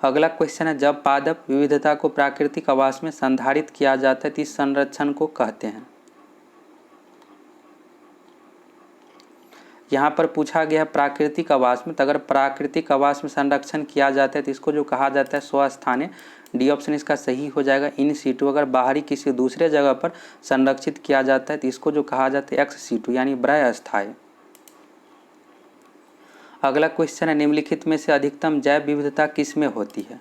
अगला क्वेश्चन है, जब पादप विविधता को प्राकृतिक आवास में संधारित किया जाता है तो इस संरक्षण को कहते हैं। यहाँ पर पूछा गया है प्राकृतिक आवास में, तो अगर प्राकृतिक आवास में संरक्षण किया जाता है तो इसको जो कहा जाता है स्वस्थाने। डी ऑप्शन इसका सही हो जाएगा इन सीटू। अगर बाहरी किसी दूसरे जगह पर संरक्षित किया जाता है तो इसको जो कहा जाता है एक्स सीटू यानी ब्रय अस्थायी। अगला क्वेश्चन है, निम्नलिखित में से अधिकतम जैव विविधता किस में होती है।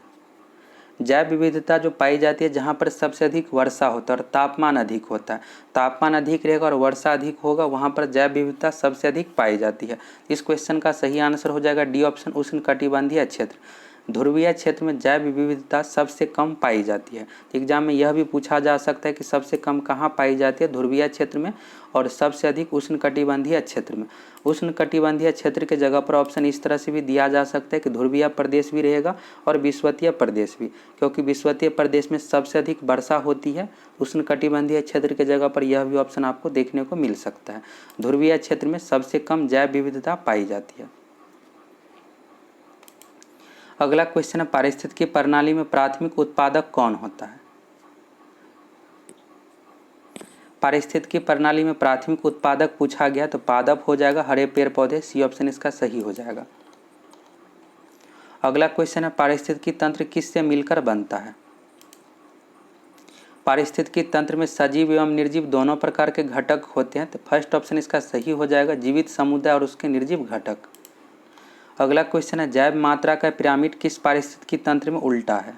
जैव विविधता जो पाई जाती है जहाँ पर सबसे अधिक वर्षा होता है और तापमान अधिक होता है। तापमान अधिक रहेगा और वर्षा अधिक होगा, वहाँ पर जैव विविधता सबसे अधिक पाई जाती है। इस क्वेश्चन का सही आंसर हो जाएगा डी ऑप्शन उष्णकटिबंधीय क्षेत्र। ध्रुवीय क्षेत्र में जैव विविधता सबसे कम पाई जाती है। एग्जाम में यह भी पूछा जा सकता है कि सबसे कम कहाँ पाई जाती है, ध्रुवीय क्षेत्र में, और सबसे अधिक उष्णकटिबंधीय क्षेत्र में। उष्णकटिबंधीय क्षेत्र के जगह पर ऑप्शन इस तरह से भी दिया जा सकता है कि ध्रुवीय प्रदेश भी रहेगा और विषुवतीय प्रदेश भी, क्योंकि विषुवतीय प्रदेश में सबसे अधिक वर्षा होती है। उष्णकटिबंधीय क्षेत्र के जगह पर यह भी ऑप्शन आपको देखने को मिल सकता है। ध्रुवीय क्षेत्र में सबसे कम जैव विविधता पाई जाती है। अगला क्वेश्चन है, पारिस्थितिकी प्रणाली में प्राथमिक उत्पादक कौन होता है। पारिस्थितिकी प्रणाली में प्राथमिक उत्पादक पूछा गया तो पादप हो जाएगा, हरे पेड़ पौधे। सी ऑप्शन इसका सही हो जाएगा। अगला क्वेश्चन है, पारिस्थितिकी तंत्र किससे मिलकर बनता है। पारिस्थितिकी तंत्र में सजीव एवं निर्जीव दोनों प्रकार के घटक होते हैं, तो फर्स्ट ऑप्शन इसका सही हो जाएगा, जीवित समुदाय और उसके निर्जीव घटक। अगला क्वेश्चन है, जैव मात्रा का पिरामिड किस पारिस्थितिकी तंत्र में उल्टा है।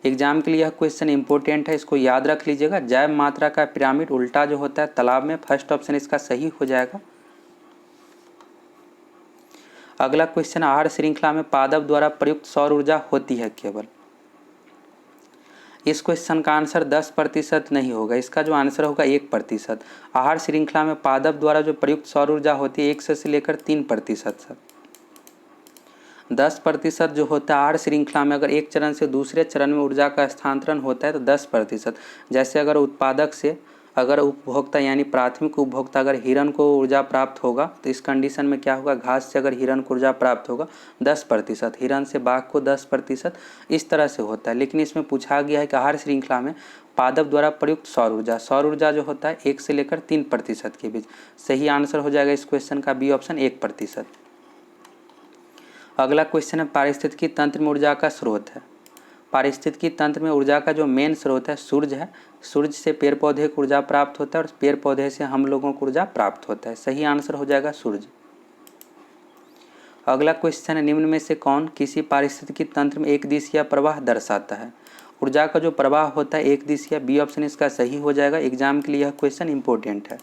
एग्जाम के लिए यह क्वेश्चन इंपॉर्टेंट है, इसको याद रख लीजिएगा। जैव मात्रा का पिरामिड उल्टा जो होता है तालाब में। फर्स्ट ऑप्शन इसका सही हो जाएगा। अगला क्वेश्चन, आहार श्रृंखला में पादप द्वारा प्रयुक्त सौर ऊर्जा होती है केवल। इस क्वेश्चन का आंसर 10% नहीं होगा, इसका जो आंसर होगा 1%। आहार श्रृंखला में पादप द्वारा जो प्रयुक्त सौर ऊर्जा होती है 1 से लेकर 3%। 10% जो होता है आहार श्रृंखला में, अगर एक चरण से दूसरे चरण में ऊर्जा का स्थानांतरण होता है तो 10%। जैसे अगर उत्पादक से अगर उपभोक्ता यानी प्राथमिक उपभोक्ता अगर हिरण को ऊर्जा प्राप्त होगा तो इस कंडीशन में क्या होगा, घास से अगर हिरण को ऊर्जा प्राप्त होगा 10%, हिरण से बाघ को 10%, इस तरह से होता है। लेकिन इसमें पूछा गया है कि आहार श्रृंखला में पादप द्वारा प्रयुक्त सौर ऊर्जा जो होता है 1 से लेकर 3% के बीच। सही आंसर हो जाएगा इस क्वेश्चन का बी ऑप्शन 1%। अगला क्वेश्चन है, पारिस्थितिकी तंत्र में ऊर्जा का स्रोत है। पारिस्थितिकी तंत्र में ऊर्जा का जो मेन स्रोत है सूर्य है। सूर्य से पेड़ पौधे को ऊर्जा प्राप्त होता है और पेड़ पौधे से हम लोगों को ऊर्जा प्राप्त होता है। सही आंसर हो जाएगा सूर्य। अगला क्वेश्चन है, निम्न में से कौन किसी पारिस्थितिकी तंत्र में एक दिशीय प्रवाह दर्शाता है। ऊर्जा का जो प्रवाह होता है एक दिशीय। बी ऑप्शन इसका सही हो जाएगा। एग्जाम के लिए यह क्वेश्चन इंपॉर्टेंट है।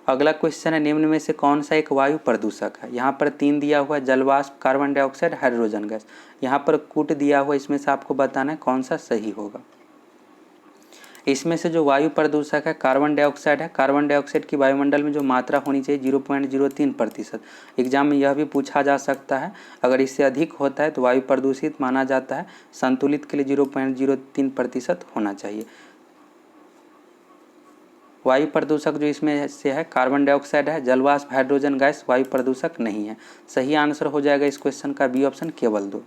अगला क्वेश्चन है, निम्न में से कौन सा एक वायु प्रदूषक है। यहाँ पर 3 दिया हुआ है, जलवाष्प, कार्बन डाइऑक्साइड, हाइड्रोजन गैस। यहाँ पर कूट दिया हुआ, इसमें से आपको बताना है कौन सा सही होगा। इसमें से जो वायु प्रदूषक है कार्बन डाइऑक्साइड है। कार्बन डाइऑक्साइड की वायुमंडल में जो मात्रा होनी चाहिए 0.03%। एग्जाम में यह भी पूछा जा सकता है, अगर इससे अधिक होता है तो वायु प्रदूषित माना जाता है। संतुलित के लिए 0.03% होना चाहिए। वायु प्रदूषक जो इसमें से है कार्बन डाइऑक्साइड है, जलवाष्प, हाइड्रोजन गैस वायु प्रदूषक नहीं है। सही आंसर हो जाएगा इस क्वेश्चन का बी ऑप्शन, केवल 2।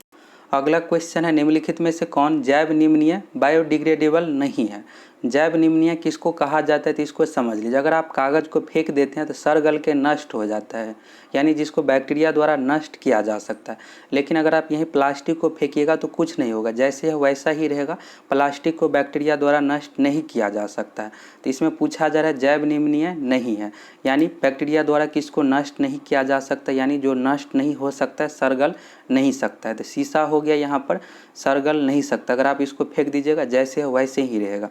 अगला क्वेश्चन है निम्नलिखित में से कौन जैव निम्नीय बायोडिग्रेडेबल नहीं है। जैव निम्नीय किसको कहा जाता है तो इसको समझ लीजिए। अगर आप कागज़ को फेंक देते हैं तो सड़ गल के नष्ट हो जाता है, यानी जिसको बैक्टीरिया द्वारा नष्ट किया जा सकता है। लेकिन अगर आप यहीं प्लास्टिक को फेंकिएगा तो कुछ नहीं होगा, जैसे है वैसा ही रहेगा। प्लास्टिक को बैक्टीरिया द्वारा नष्ट नहीं किया जा सकता है। तो इसमें पूछा जा रहा है जैव निम्नीय नहीं है, यानी बैक्टीरिया द्वारा किसको नष्ट नहीं किया जा सकता, यानी जो नष्ट नहीं हो सकता है, सड़गल नहीं सकता है। तो शीशा हो गया यहाँ पर, सड़गल नहीं सकता। अगर आप इसको फेंक दीजिएगा जैसे है वैसे ही रहेगा।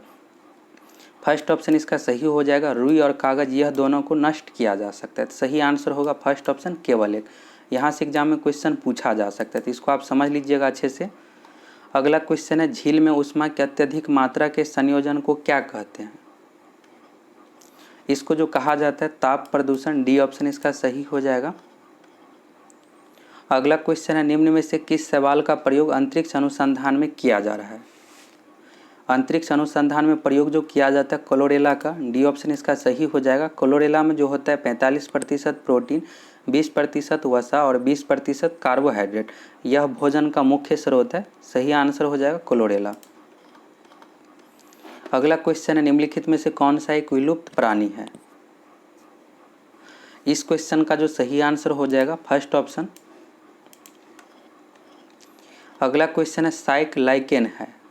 फर्स्ट ऑप्शन इसका सही हो जाएगा। रुई और कागज़ यह दोनों को नष्ट किया जा सकता है। तो सही आंसर होगा फर्स्ट ऑप्शन, केवल 1। यहाँ से एग्जाम में क्वेश्चन पूछा जा सकता है, तो इसको आप समझ लीजिएगा अच्छे से। अगला क्वेश्चन है झील में ऊष्मा की अत्यधिक मात्रा के संयोजन को क्या कहते हैं। इसको जो कहा जाता है ताप प्रदूषण। डी ऑप्शन इसका सही हो जाएगा। अगला क्वेश्चन है निम्न में से किस सवाल का प्रयोग अंतरिक्ष अनुसंधान में किया जा रहा है। अंतरिक्ष अनुसंधान में प्रयोग जो किया जाता है क्लोरेला का। डी ऑप्शन इसका सही हो जाएगा। क्लोरेला में जो होता है 45% प्रोटीन, 20% वसा और 20% कार्बोहाइड्रेट, यह भोजन का मुख्य स्रोत है। सही आंसर हो जाएगा क्लोरेला। अगला क्वेश्चन है निम्नलिखित में से कौन सा एक विलुप्त प्राणी है। इस क्वेश्चन का जो सही आंसर हो जाएगा फर्स्ट ऑप्शन। अगला क्वेश्चन है साइक लाइकेन है।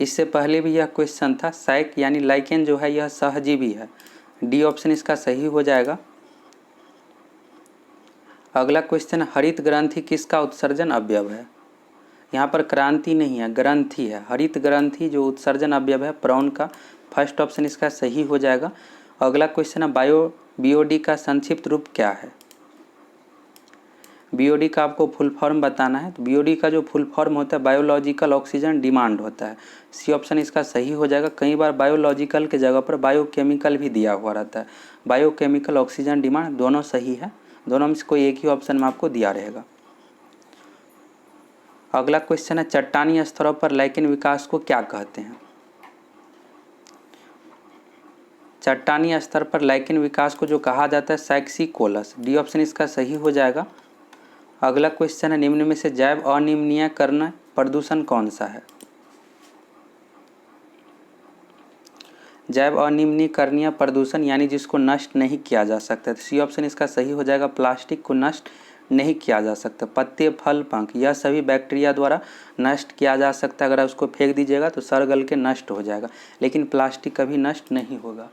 इससे पहले भी यह क्वेश्चन था। साइक यानी लाइकेन जो है यह सहजीवी है। डी ऑप्शन इसका सही हो जाएगा। अगला क्वेश्चन है हरित ग्रंथि किसका उत्सर्जन अवयव है। यहाँ पर क्रांति नहीं है, ग्रंथि है। हरित ग्रंथि जो उत्सर्जन अवयव है प्राण का। फर्स्ट ऑप्शन इसका सही हो जाएगा। अगला क्वेश्चन है बीओडी का संक्षिप्त रूप क्या है। बीओडी का आपको फुल फॉर्म बताना है। तो बीओडी का जो फुल फॉर्म होता है बायोलॉजिकल ऑक्सीजन डिमांड होता है। सी ऑप्शन इसका सही हो जाएगा। कई बार बायोलॉजिकल के जगह पर बायोकेमिकल भी दिया हुआ रहता है। बायोकेमिकल ऑक्सीजन डिमांड दोनों सही है, दोनों में से कोई एक ही ऑप्शन में आपको दिया रहेगा। अगला क्वेश्चन है चट्टानी स्तरों पर लाइकेन विकास को क्या कहते हैं। चट्टानी स्तर पर लाइकेन विकास को जो कहा जाता है सैक्सीकोलस। डी ऑप्शन इसका सही हो जाएगा। अगला क्वेश्चन है निम्न में से जैव अनिम्नीयकरण प्रदूषण कौन सा है। जैव अनिम्नीकरणीय प्रदूषण यानी जिसको नष्ट नहीं किया जा सकता। सी ऑप्शन इसका सही हो जाएगा। प्लास्टिक को नष्ट नहीं किया जा सकता। पत्ते, फल, पंख यह सभी बैक्टीरिया द्वारा नष्ट किया जा सकता है। अगर उसको फेंक दीजिएगा तो सड़ गल के नष्ट हो जाएगा, लेकिन प्लास्टिक कभी नष्ट नहीं होगा।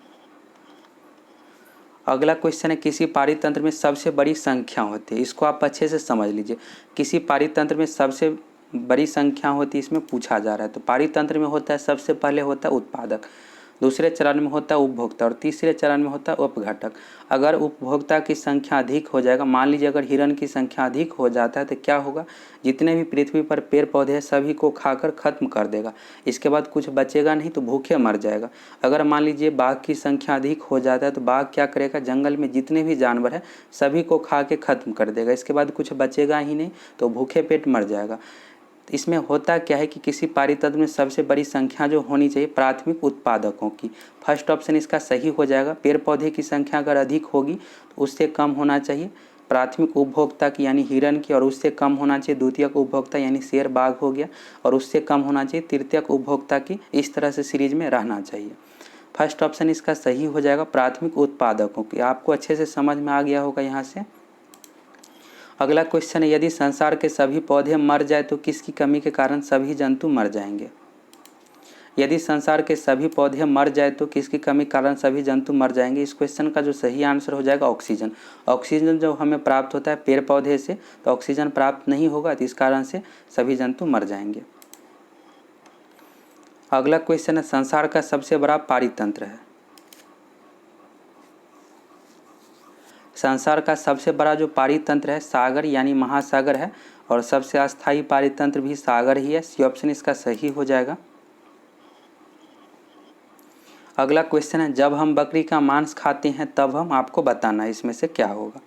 अगला क्वेश्चन है किसी पारितंत्र में सबसे बड़ी संख्या होती है। इसको आप अच्छे से समझ लीजिए। किसी पारितंत्र में सबसे बड़ी संख्या होती है, इसमें पूछा जा रहा है। तो पारितंत्र में होता है सबसे पहले होता है उत्पादक, दूसरे चरण में होता है उपभोक्ता और तीसरे चरण में होता है उपघटक। अगर उपभोक्ता की संख्या अधिक हो जाएगा, मान लीजिए अगर हिरण की संख्या अधिक हो जाता है तो क्या होगा, जितने भी पृथ्वी पर पेड़ पौधे हैं सभी को खाकर खत्म कर देगा। इसके बाद कुछ बचेगा नहीं तो भूखे मर जाएगा। अगर मान लीजिए बाघ की संख्या अधिक हो जाता है तो बाघ क्या करेगा, जंगल में जितने भी जानवर हैं सभी को खा के खत्म कर देगा। इसके बाद कुछ बचेगा ही नहीं तो भूखे पेट मर जाएगा। इसमें होता क्या है कि किसी पारितंत्र में सबसे बड़ी संख्या जो होनी चाहिए प्राथमिक उत्पादकों की। फर्स्ट ऑप्शन इसका सही हो जाएगा। पेड़ पौधे की संख्या अगर अधिक होगी तो उससे कम होना चाहिए प्राथमिक उपभोक्ता की यानी हिरण की, और उससे कम होना चाहिए द्वितीयक उपभोक्ता यानी शेर बाघ हो गया, और उससे कम होना चाहिए तृतीयक उपभोक्ता की। इस तरह से सीरीज में रहना चाहिए। फर्स्ट ऑप्शन इसका सही हो जाएगा प्राथमिक उत्पादकों की। आपको अच्छे से समझ में आ गया होगा यहाँ से। अगला क्वेश्चन है यदि संसार के सभी पौधे मर जाए तो किसकी कमी के कारण सभी जंतु मर जाएंगे। यदि संसार के सभी पौधे मर जाए तो किसकी कमी के कारण सभी जंतु मर जाएंगे। इस क्वेश्चन का जो सही आंसर हो जाएगा ऑक्सीजन। ऑक्सीजन जो हमें प्राप्त होता है पेड़ पौधे से, तो ऑक्सीजन प्राप्त नहीं होगा तो इस कारण से सभी जंतु मर जाएंगे। अगला क्वेश्चन है संसार का सबसे बड़ा पारितंत्र है। संसार का सबसे बड़ा जो पारितंत्र है सागर यानी महासागर है, और सबसे अस्थायी पारितंत्र भी सागर ही है। सी ऑप्शन इसका सही हो जाएगा। अगला क्वेश्चन है, जब हम बकरी का मांस खाते हैं तब हम, आपको बताना है इसमें से क्या होगा।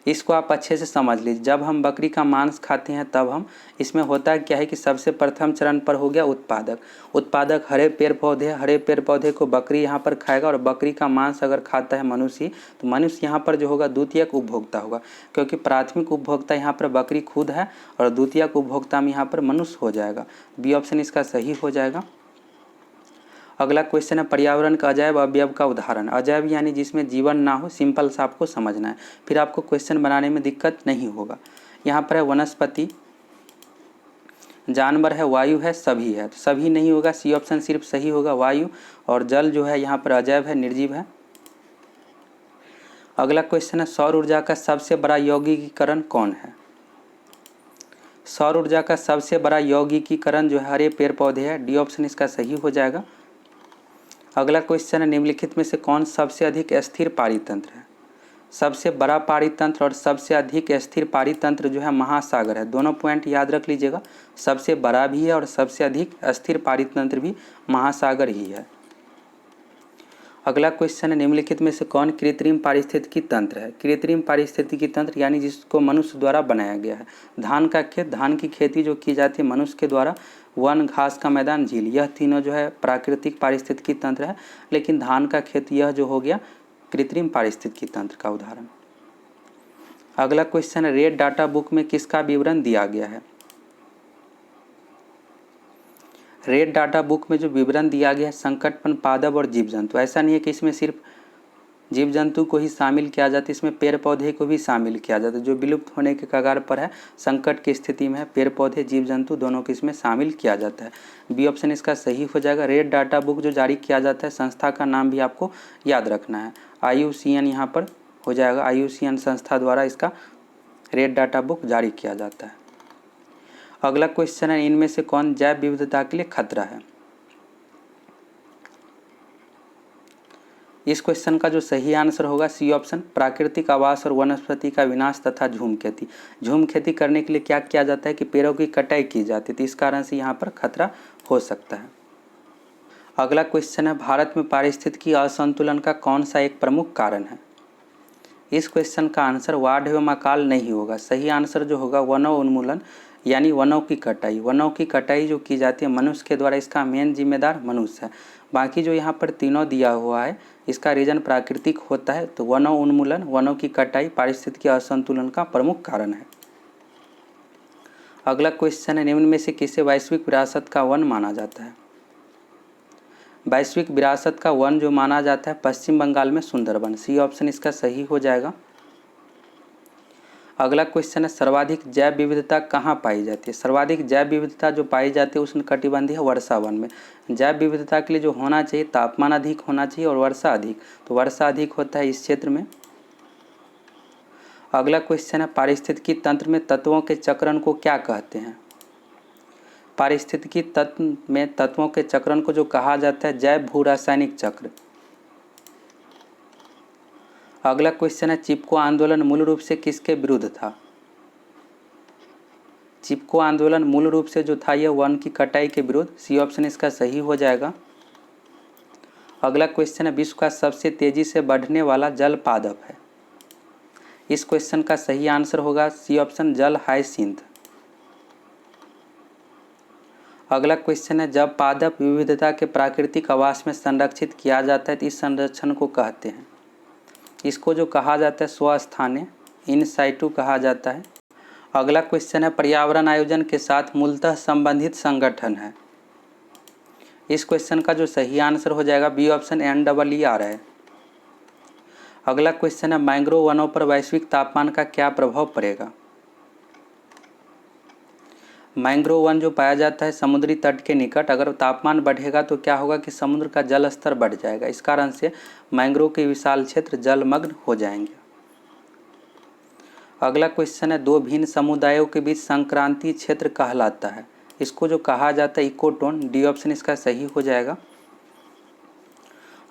इसको आप अच्छे से समझ लीजिए। जब हम बकरी का मांस खाते हैं तब हम, इसमें होता क्या है कि सबसे प्रथम चरण पर हो गया उत्पादक। उत्पादक हरे पेड़ पौधे, हरे पेड़ पौधे को बकरी यहाँ पर खाएगा, और बकरी का मांस अगर खाता है मनुष्य, तो मनुष्य यहाँ पर जो होगा द्वितीयक उपभोक्ता होगा, क्योंकि प्राथमिक उपभोक्ता यहाँ पर बकरी खुद है और द्वितीयक उपभोक्ता में यहाँ पर मनुष्य हो जाएगा। बी ऑप्शन इसका सही हो जाएगा। अगला क्वेश्चन है, पर्यावरण का अजैव अवयव का उदाहरण। अजैव यानी जिसमें जीवन ना हो, सिंपल सा आपको समझना है, फिर आपको क्वेश्चन बनाने में दिक्कत नहीं होगा। यहाँ पर है वनस्पति, जानवर है, वायु है, सभी है। तो सभी नहीं होगा, सी ऑप्शन सिर्फ सही होगा वायु, और जल जो है यहाँ पर अजैव है, निर्जीव है। अगला क्वेश्चन है, सौर ऊर्जा का सबसे बड़ा यौगिकीकरण कौन है। सौर ऊर्जा का सबसे बड़ा यौगिकीकरण जो है हरे पेड़ पौधे है। डी ऑप्शन इसका सही हो जाएगा। अगला क्वेश्चन है, निम्नलिखित में से कौन सबसे अधिक स्थिर पारितंत्र है। सबसे बड़ा पारितंत्र और सबसे अधिक स्थिर पारितंत्र जो है महासागर है। दोनों पॉइंट याद रख लीजिएगा, सबसे बड़ा भी है और सबसे अधिक स्थिर पारितंत्र भी महासागर ही है। अगला क्वेश्चन है, निम्नलिखित में से कौन कृत्रिम पारिस्थितिकी तंत्र है। कृत्रिम पारिस्थितिकी तंत्र यानी जिसको मनुष्य द्वारा बनाया गया है। धान का खेत, धान की खेती जो की जाती है मनुष्य के द्वारा, वन, घास का मैदान, झील, यह तीनों जो है प्राकृतिक पारिस्थितिकी तंत्र है, लेकिन धान का खेत यह जो हो गया कृत्रिम पारिस्थितिकी तंत्र का उदाहरण। अगला क्वेश्चन है, रेड डाटा बुक में किसका विवरण दिया गया है। रेड डाटा बुक में जो विवरण दिया गया है संकटपन पादप और जीव जंतु। ऐसा नहीं है कि इसमें सिर्फ जीव जंतु को ही शामिल किया जाता है, इसमें पेड़ पौधे को भी शामिल किया जाता है। जो विलुप्त होने के कगार पर है, संकट की स्थिति में है, पेड़ पौधे जीव जंतु दोनों को इसमें शामिल किया जाता है। बी ऑप्शन इसका सही हो जाएगा। रेड डाटा बुक जो जारी किया जाता है, संस्था का नाम भी आपको याद रखना है, IUCN यहाँ पर हो जाएगा। IUCN संस्था द्वारा इसका रेड डाटा बुक जारी किया जाता है। अगला क्वेश्चन है, इनमें से कौन जैव विविधता के लिए खतरा है। इस क्वेश्चन का जो सही आंसर होगा सी ऑप्शन, प्राकृतिक आवास और वनस्पति का विनाश तथा झूम खेती। झूम खेती करने के लिए क्या किया जाता है कि पेड़ों की कटाई की जाती है, तो इस कारण से यहाँ पर खतरा हो सकता है। अगला क्वेश्चन है, भारत में पारिस्थितिकी असंतुलन का कौन सा एक प्रमुख कारण है। इस क्वेश्चन का आंसर वाढ़ एवं अकाल नहीं होगा। सही आंसर जो होगा वनों उन्मूलन यानी वनों की कटाई। वनों की कटाई जो की जाती है मनुष्य के द्वारा, इसका मेन जिम्मेदार मनुष्य है। बाकी जो यहाँ पर तीनों दिया हुआ है इसका रीजन प्राकृतिक होता है। तो वनों उन्मूलन, वनों की कटाई पारिस्थितिकी असंतुलन का प्रमुख कारण है। अगला क्वेश्चन है, निम्न में से किसे वैश्विक विरासत का वन माना जाता है। वैश्विक विरासत का वन जो माना जाता है पश्चिम बंगाल में सुंदरवन। सी ऑप्शन इसका सही हो जाएगा। अगला क्वेश्चन है, सर्वाधिक जैव विविधता कहाँ पाई जाती है। सर्वाधिक जैव विविधता जो पाई जाती है उष्णकटिबंधीय वर्षा वन में। जैव विविधता के लिए जो होना चाहिए, तापमान अधिक होना चाहिए और वर्षा अधिक, तो वर्षा अधिक होता है इस क्षेत्र में। अगला क्वेश्चन है, पारिस्थितिकी तंत्र में तत्वों के चक्रण को क्या कहते हैं। पारिस्थितिकी तंत्र में तत्वों के चक्रण को जो कहा जाता है जैव भू रासायनिक चक्र। अगला क्वेश्चन है, चिपको आंदोलन मूल रूप से किसके विरुद्ध था। चिपको आंदोलन मूल रूप से जो था यह वन की कटाई के विरुद्ध। सी ऑप्शन इसका सही हो जाएगा। अगला क्वेश्चन है, विश्व का सबसे तेजी से बढ़ने वाला जल पादप है। इस क्वेश्चन का सही आंसर होगा सी ऑप्शन, जल हाइसिंथ। अगला क्वेश्चन है, जब पादप विविधता के प्राकृतिक आवास में संरक्षित किया जाता है तो इस संरक्षण को कहते हैं। इसको जो कहा जाता है स्वस्थाने, इन साइटू कहा जाता है। अगला क्वेश्चन है, पर्यावरण आयोजन के साथ मूलतः संबंधित संगठन है। इस क्वेश्चन का जो सही आंसर हो जाएगा बी ऑप्शन, NEER है। अगला क्वेश्चन है, मैंग्रोव वनों पर वैश्विक तापमान का क्या प्रभाव पड़ेगा। मैंग्रोव वन जो पाया जाता है समुद्री तट के निकट, अगर तापमान बढ़ेगा तो क्या होगा कि समुद्र का जल स्तर बढ़ जाएगा। इस कारण से मैंग्रोव के विशाल क्षेत्र जलमग्न हो जाएंगे। अगला क्वेश्चन है, दो भिन्न समुदायों के बीच संक्रांति क्षेत्र कहलाता है। इसको जो कहा जाता है इकोटोन। डी ऑप्शन इसका सही हो जाएगा।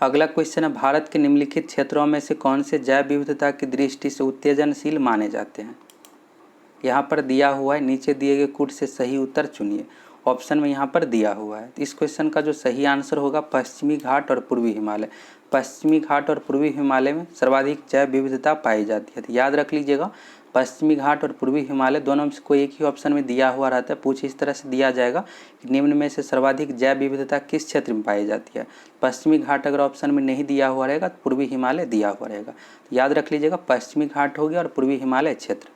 अगला क्वेश्चन है, भारत के निम्नलिखित क्षेत्रों में से कौन से जैव विविधता की दृष्टि से उत्तेजनशील माने जाते हैं। यहाँ पर दिया हुआ है, नीचे दिए गए कूट से सही उत्तर चुनिए। ऑप्शन में यहाँ पर दिया हुआ है। इस क्वेश्चन का जो सही आंसर होगा पश्चिमी घाट और पूर्वी हिमालय। पश्चिमी घाट और पूर्वी हिमालय में सर्वाधिक जैव विविधता पाई जाती है। तो याद रख लीजिएगा, पश्चिमी घाट और पूर्वी हिमालय दोनों में से कोई एक ही ऑप्शन में दिया हुआ रहता है। पूछ इस तरह से दिया जाएगा कि निम्न में से सर्वाधिक जैव विविधता किस क्षेत्र में पाई जाती है। पश्चिमी घाट अगर ऑप्शन में नहीं दिया हुआ रहेगा तो पूर्वी हिमालय दिया हुआ रहेगा। तो याद रख लीजिएगा, पश्चिमी घाट हो गया और पूर्वी हिमालय क्षेत्र।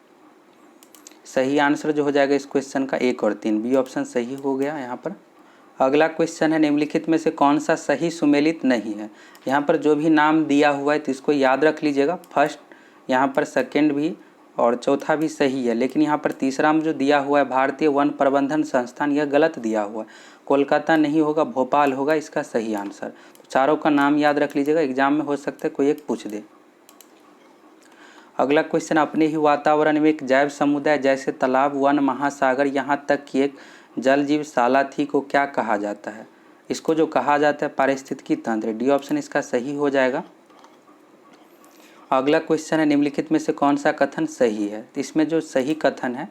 सही आंसर जो हो जाएगा इस क्वेश्चन का 1 और 3, बी ऑप्शन सही हो गया यहाँ पर। अगला क्वेश्चन है, निम्नलिखित में से कौन सा सही सुमेलित नहीं है। यहाँ पर जो भी नाम दिया हुआ है तो इसको याद रख लीजिएगा। फर्स्ट यहाँ पर सेकेंड भी और चौथा भी सही है, लेकिन यहाँ पर तीसरा में जो दिया हुआ है भारतीय वन प्रबंधन संस्थान, यह गलत दिया हुआ है। कोलकाता नहीं होगा, भोपाल होगा इसका सही आंसर। तो चारों का नाम याद रख लीजिएगा, एग्जाम में हो सकता है कोई एक पूछ दे। अगला क्वेश्चन, अपने ही वातावरण में एक जैव समुदाय जैसे तालाब, वन, महासागर, यहाँ तक कि एक जल जीवशाला थी को क्या कहा जाता है। इसको जो कहा जाता है पारिस्थितिकी तंत्र। डी ऑप्शन इसका सही हो जाएगा। अगला क्वेश्चन है, निम्नलिखित में से कौन सा कथन सही है। तो इसमें जो सही कथन है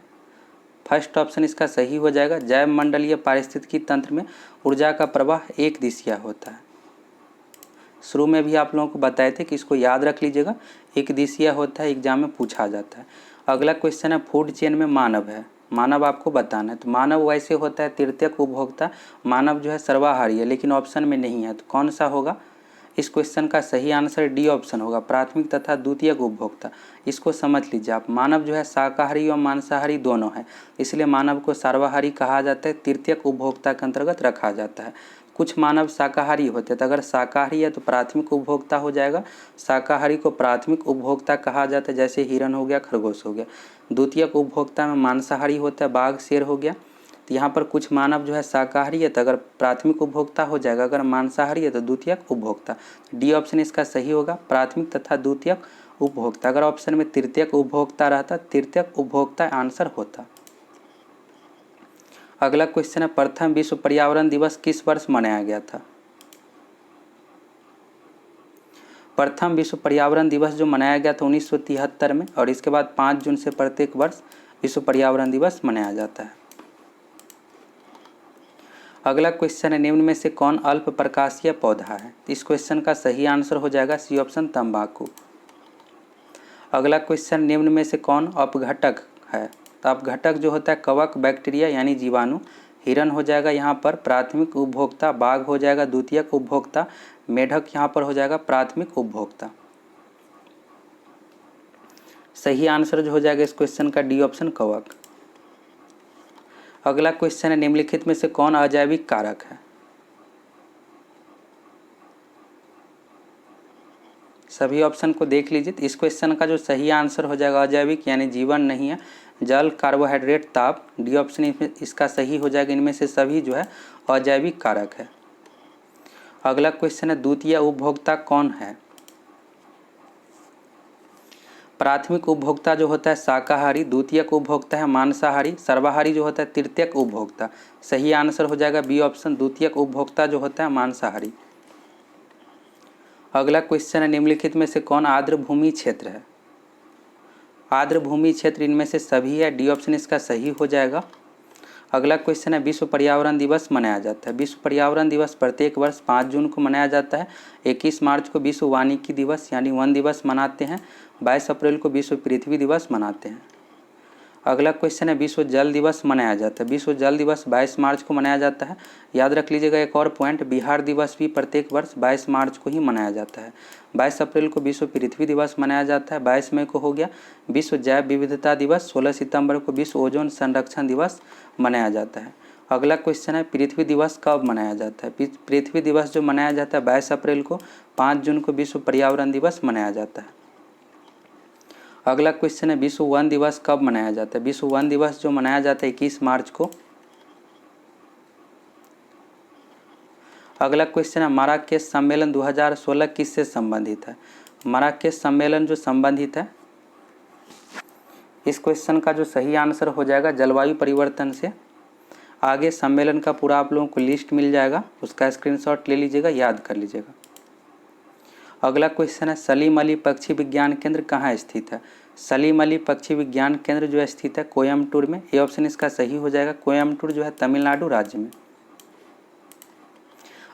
फर्स्ट ऑप्शन इसका सही हो जाएगा। जैव मंडलीय पारिस्थितिकी तंत्र में ऊर्जा का प्रवाह एक दिशीय होता है। शुरू में भी आप लोगों को बताए थे कि इसको याद रख लीजिएगा, एक दिशीय होता है, एग्जाम में पूछा जाता है। अगला क्वेश्चन है, फूड चेन में मानव है। मानव आपको बताना है। तो मानव वैसे होता है तृतीयक उपभोक्ता, मानव जो है सर्वाहारी है, लेकिन ऑप्शन में नहीं है। तो कौन सा होगा। इस क्वेश्चन का सही आंसर डी ऑप्शन होगा, प्राथमिक तथा द्वितीयक उपभोक्ता। इसको समझ लीजिए आप, मानव जो है शाकाहारी और मांसाहारी दोनों है, इसलिए मानव को सर्वाहारी कहा जाता है, तृतीयक उपभोक्ता के अंतर्गत रखा जाता है। कुछ मानव शाकाहारी होते हैं, तो अगर शाकाहारी है तो प्राथमिक उपभोक्ता हो जाएगा। शाकाहारी को प्राथमिक उपभोक्ता कहा जाता है, जैसे हिरन हो गया, खरगोश हो गया। द्वितीयक उपभोक्ता में मांसाहारी होता है, बाघ, शेर हो गया। तो यहाँ पर कुछ मानव जो है शाकाहारी है तो अगर प्राथमिक उपभोक्ता हो जाएगा, अगर मांसाहारी है तो द्वितीयक उपभोक्ता। डी ऑप्शन इसका सही होगा, प्राथमिक तथा द्वितीयक उपभोक्ता। अगर ऑप्शन में तृतीयक उपभोक्ता रहता, तृतीयक उपभोक्ता आंसर होता। अगला क्वेश्चन है, प्रथम विश्व पर्यावरण दिवस किस वर्ष मनाया गया था। प्रथम विश्व पर्यावरण दिवस जो मनाया गया था 1973 में, और इसके बाद 5 जून से प्रत्येक वर्ष विश्व पर्यावरण दिवस मनाया जाता है। अगला क्वेश्चन है, निम्न में से कौन अल्प प्रकाशीय पौधा है। इस क्वेश्चन का सही आंसर हो जाएगा सी ऑप्शन, तंबाकू। अगला क्वेश्चन, निम्न में से कौन अपघटक है। तो अपघटक जो होता है कवक, बैक्टीरिया यानी जीवाणु। हिरन हो जाएगा यहाँ पर प्राथमिक उपभोक्ता, बाघ हो जाएगा द्वितीयक उपभोक्ता, मेढक यहाँ पर हो जाएगा प्राथमिक उपभोक्ता। सही आंसर जो हो जाएगा इस क्वेश्चन का डी ऑप्शन, कवक। अगला क्वेश्चन है, निम्नलिखित में से कौन अजैविक कारक है। सभी ऑप्शन को देख लीजिए। इस क्वेश्चन का जो सही आंसर हो जाएगा अजैविक यानी जीवन नहीं है, जल, कार्बोहाइड्रेट, ताप। डी ऑप्शन इसका सही हो जाएगा, इनमें से सभी जो है अजैविक कारक है। अगला क्वेश्चन है, द्वितीय उपभोक्ता कौन है। प्राथमिक उपभोक्ता जो होता है शाकाहारी, द्वितीयक उपभोक्ता है मांसाहारी, सर्वाहारी जो होता है तृतीयक उपभोक्ता। सही आंसर हो जाएगा बी ऑप्शन, द्वितीयक उपभोक्ता जो होता है मांसाहारी। अगला क्वेश्चन है, निम्नलिखित में से कौन आर्द्र भूमि क्षेत्र है। आर्द्र भूमि क्षेत्र इनमें से सभी है, डी ऑप्शन इसका सही हो जाएगा। अगला क्वेश्चन है, विश्व पर्यावरण दिवस मनाया जाता है। विश्व पर्यावरण दिवस प्रत्येक वर्ष 5 जून को मनाया जाता है। 21 मार्च को विश्व वानिकी दिवस यानी वन दिवस मनाते हैं। 22 अप्रैल को विश्व पृथ्वी दिवस मनाते हैं। अगला क्वेश्चन है, विश्व जल दिवस मनाया जाता है। विश्व जल दिवस 22 मार्च को मनाया जाता है। याद रख लीजिएगा एक और पॉइंट, बिहार दिवस भी प्रत्येक वर्ष 22 मार्च को ही मनाया जाता है। 22 अप्रैल को विश्व पृथ्वी दिवस मनाया जाता है। 22 मई को हो गया विश्व जैव विविधता दिवस। 16 सितंबर को विश्व ओजोन संरक्षण दिवस मनाया जाता है। अगला क्वेश्चन है, पृथ्वी दिवस कब मनाया जाता है। पृथ्वी दिवस जो मनाया जाता है 22 अप्रैल को। 5 जून को विश्व पर्यावरण दिवस मनाया जाता है। अगला क्वेश्चन है, विश्व वन दिवस कब मनाया जाता है। विश्व वन दिवस जो मनाया जाता है 21 मार्च को। अगला क्वेश्चन है, मराकेश सम्मेलन 2016 किससे संबंधित है। मराकेश सम्मेलन जो संबंधित है, इस क्वेश्चन का जो सही आंसर हो जाएगा जलवायु परिवर्तन से। आगे सम्मेलन का पूरा आप लोगों को लिस्ट मिल जाएगा, उसका स्क्रीनशॉट ले लीजिएगा, याद कर लीजिएगा। अगला क्वेश्चन है, सलीम अली पक्षी विज्ञान केंद्र कहाँ स्थित है। सलीम अली पक्षी विज्ञान केंद्र जो स्थित है कोयम्बटूर में, ये ऑप्शन इसका सही हो जाएगा। कोयम्बटूर जो है तमिलनाडु राज्य में।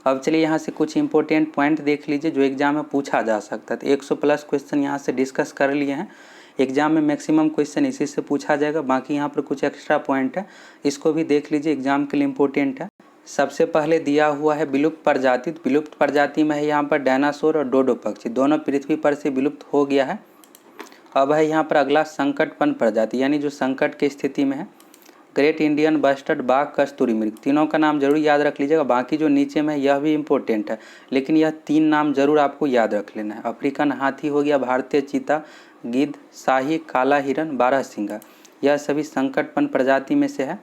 अब चलिए यहाँ से कुछ इंपॉर्टेंट पॉइंट देख लीजिए जो एग्जाम में पूछा जा सकता है। तो 100 प्लस क्वेश्चन यहाँ से डिस्कस कर लिए हैं। एग्जाम में मैक्सिमम क्वेश्चन इसी से पूछा जाएगा। बाकी यहाँ पर कुछ एक्स्ट्रा पॉइंट है, इसको भी देख लीजिए, एग्जाम के लिए इम्पोर्टेंट है। सबसे पहले दिया हुआ है विलुप्त प्रजाति। विलुप्त प्रजाति में है यहाँ पर डायनासोर और डोडो पक्षी, दोनों पृथ्वी पर से विलुप्त हो गया है। अब है यहाँ पर अगला संकटपन प्रजाति, यानी जो संकट की स्थिति में है। ग्रेट इंडियन बस्टर्ड बाघ, कस्तूरी मृग, तीनों का नाम जरूर याद रख लीजिएगा। बाकी जो नीचे में है यह भी इम्पोर्टेंट है, लेकिन यह 3 नाम जरूर आपको याद रख लेना है। अफ्रीकन हाथी हो गया, भारतीय चीता, गिद्ध, शाही, काला हिरन, बारहसिंगा, यह सभी संकटपन प्रजाति में से है।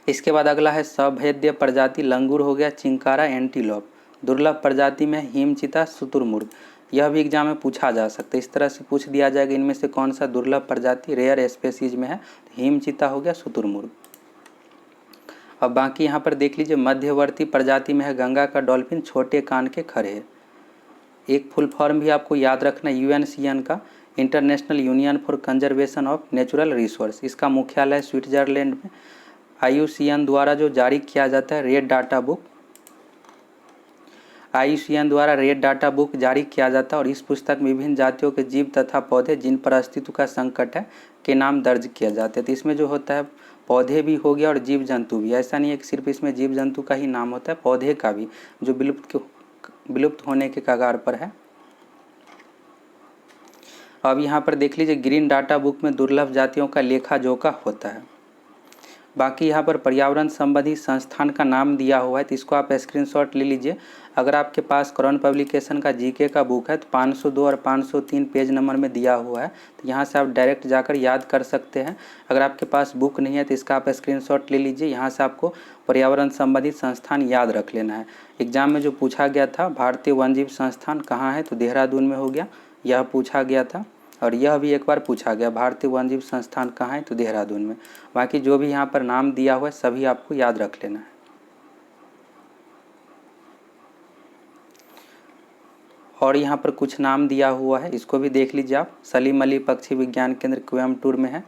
इसके बाद अगला है सभेद्य प्रजाति, लंगूर हो गया, चिंकारा, एंटीलोप। दुर्लभ प्रजाति में हिमचीता, शुतुरमुर्ग, यह भी एग्जाम में पूछा जा सकता है। इस तरह से पूछ दिया जाएगा इनमें से कौन सा दुर्लभ प्रजाति रेयर स्पेसीज में है, हिमचीता हो गया, शुतुरमुर्ग। अब बाकी यहाँ पर देख लीजिए, मध्यवर्ती प्रजाति में है गंगा का डॉल्फिन, छोटे कान के खरहे। एक फुल फॉर्म भी आपको याद रखना, यूएनसीएन का, international union for conservation of natural resource. इसका मुख्यालय स्विट्जरलैंड में। IUCN द्वारा जो जारी किया जाता है रेड डाटा बुक, IUCN द्वारा रेड डाटा बुक जारी किया जाता है और इस पुस्तक में विभिन्न जातियों के जीव तथा पौधे जिन पर अस्तित्व का संकट है के नाम दर्ज किया जाते हैं। तो इसमें जो होता है पौधे भी हो गया और जीव जंतु भी, ऐसा नहीं है कि सिर्फ इसमें जीव जंतु का ही नाम होता है, पौधे का भी जो विलुप्त होने के कगार पर है। अब यहाँ पर देख लीजिए, ग्रीन डाटा बुक में दुर्लभ जातियों का लेखा जोखा होता है। बाकी यहाँ पर पर्यावरण संबंधी संस्थान का नाम दिया हुआ है, तो इसको आप स्क्रीनशॉट ले लीजिए। अगर आपके पास करंट पब्लिकेशन का जीके का बुक है तो 502 और 503 पेज नंबर में दिया हुआ है, तो यहाँ से आप डायरेक्ट जाकर याद कर सकते हैं। अगर आपके पास बुक नहीं है तो इसका आप स्क्रीनशॉट ले लीजिए। यहाँ से आपको पर्यावरण संबंधी संस्थान याद रख लेना है। एग्जाम में जो पूछा गया था भारतीय वन्यजीव संस्थान कहाँ है, तो देहरादून में हो गया, यह पूछा गया था। और यह भी एक बार पूछा गया, भारतीय वन्यजीव संस्थान कहाँ है, तो देहरादून में। बाकी जो भी यहाँ पर नाम दिया हुआ है सभी आपको याद रख लेना है। और यहाँ पर कुछ नाम दिया हुआ है, इसको भी देख लीजिए आप। सलीम अली पक्षी विज्ञान केंद्र कोयम्बटूर में है।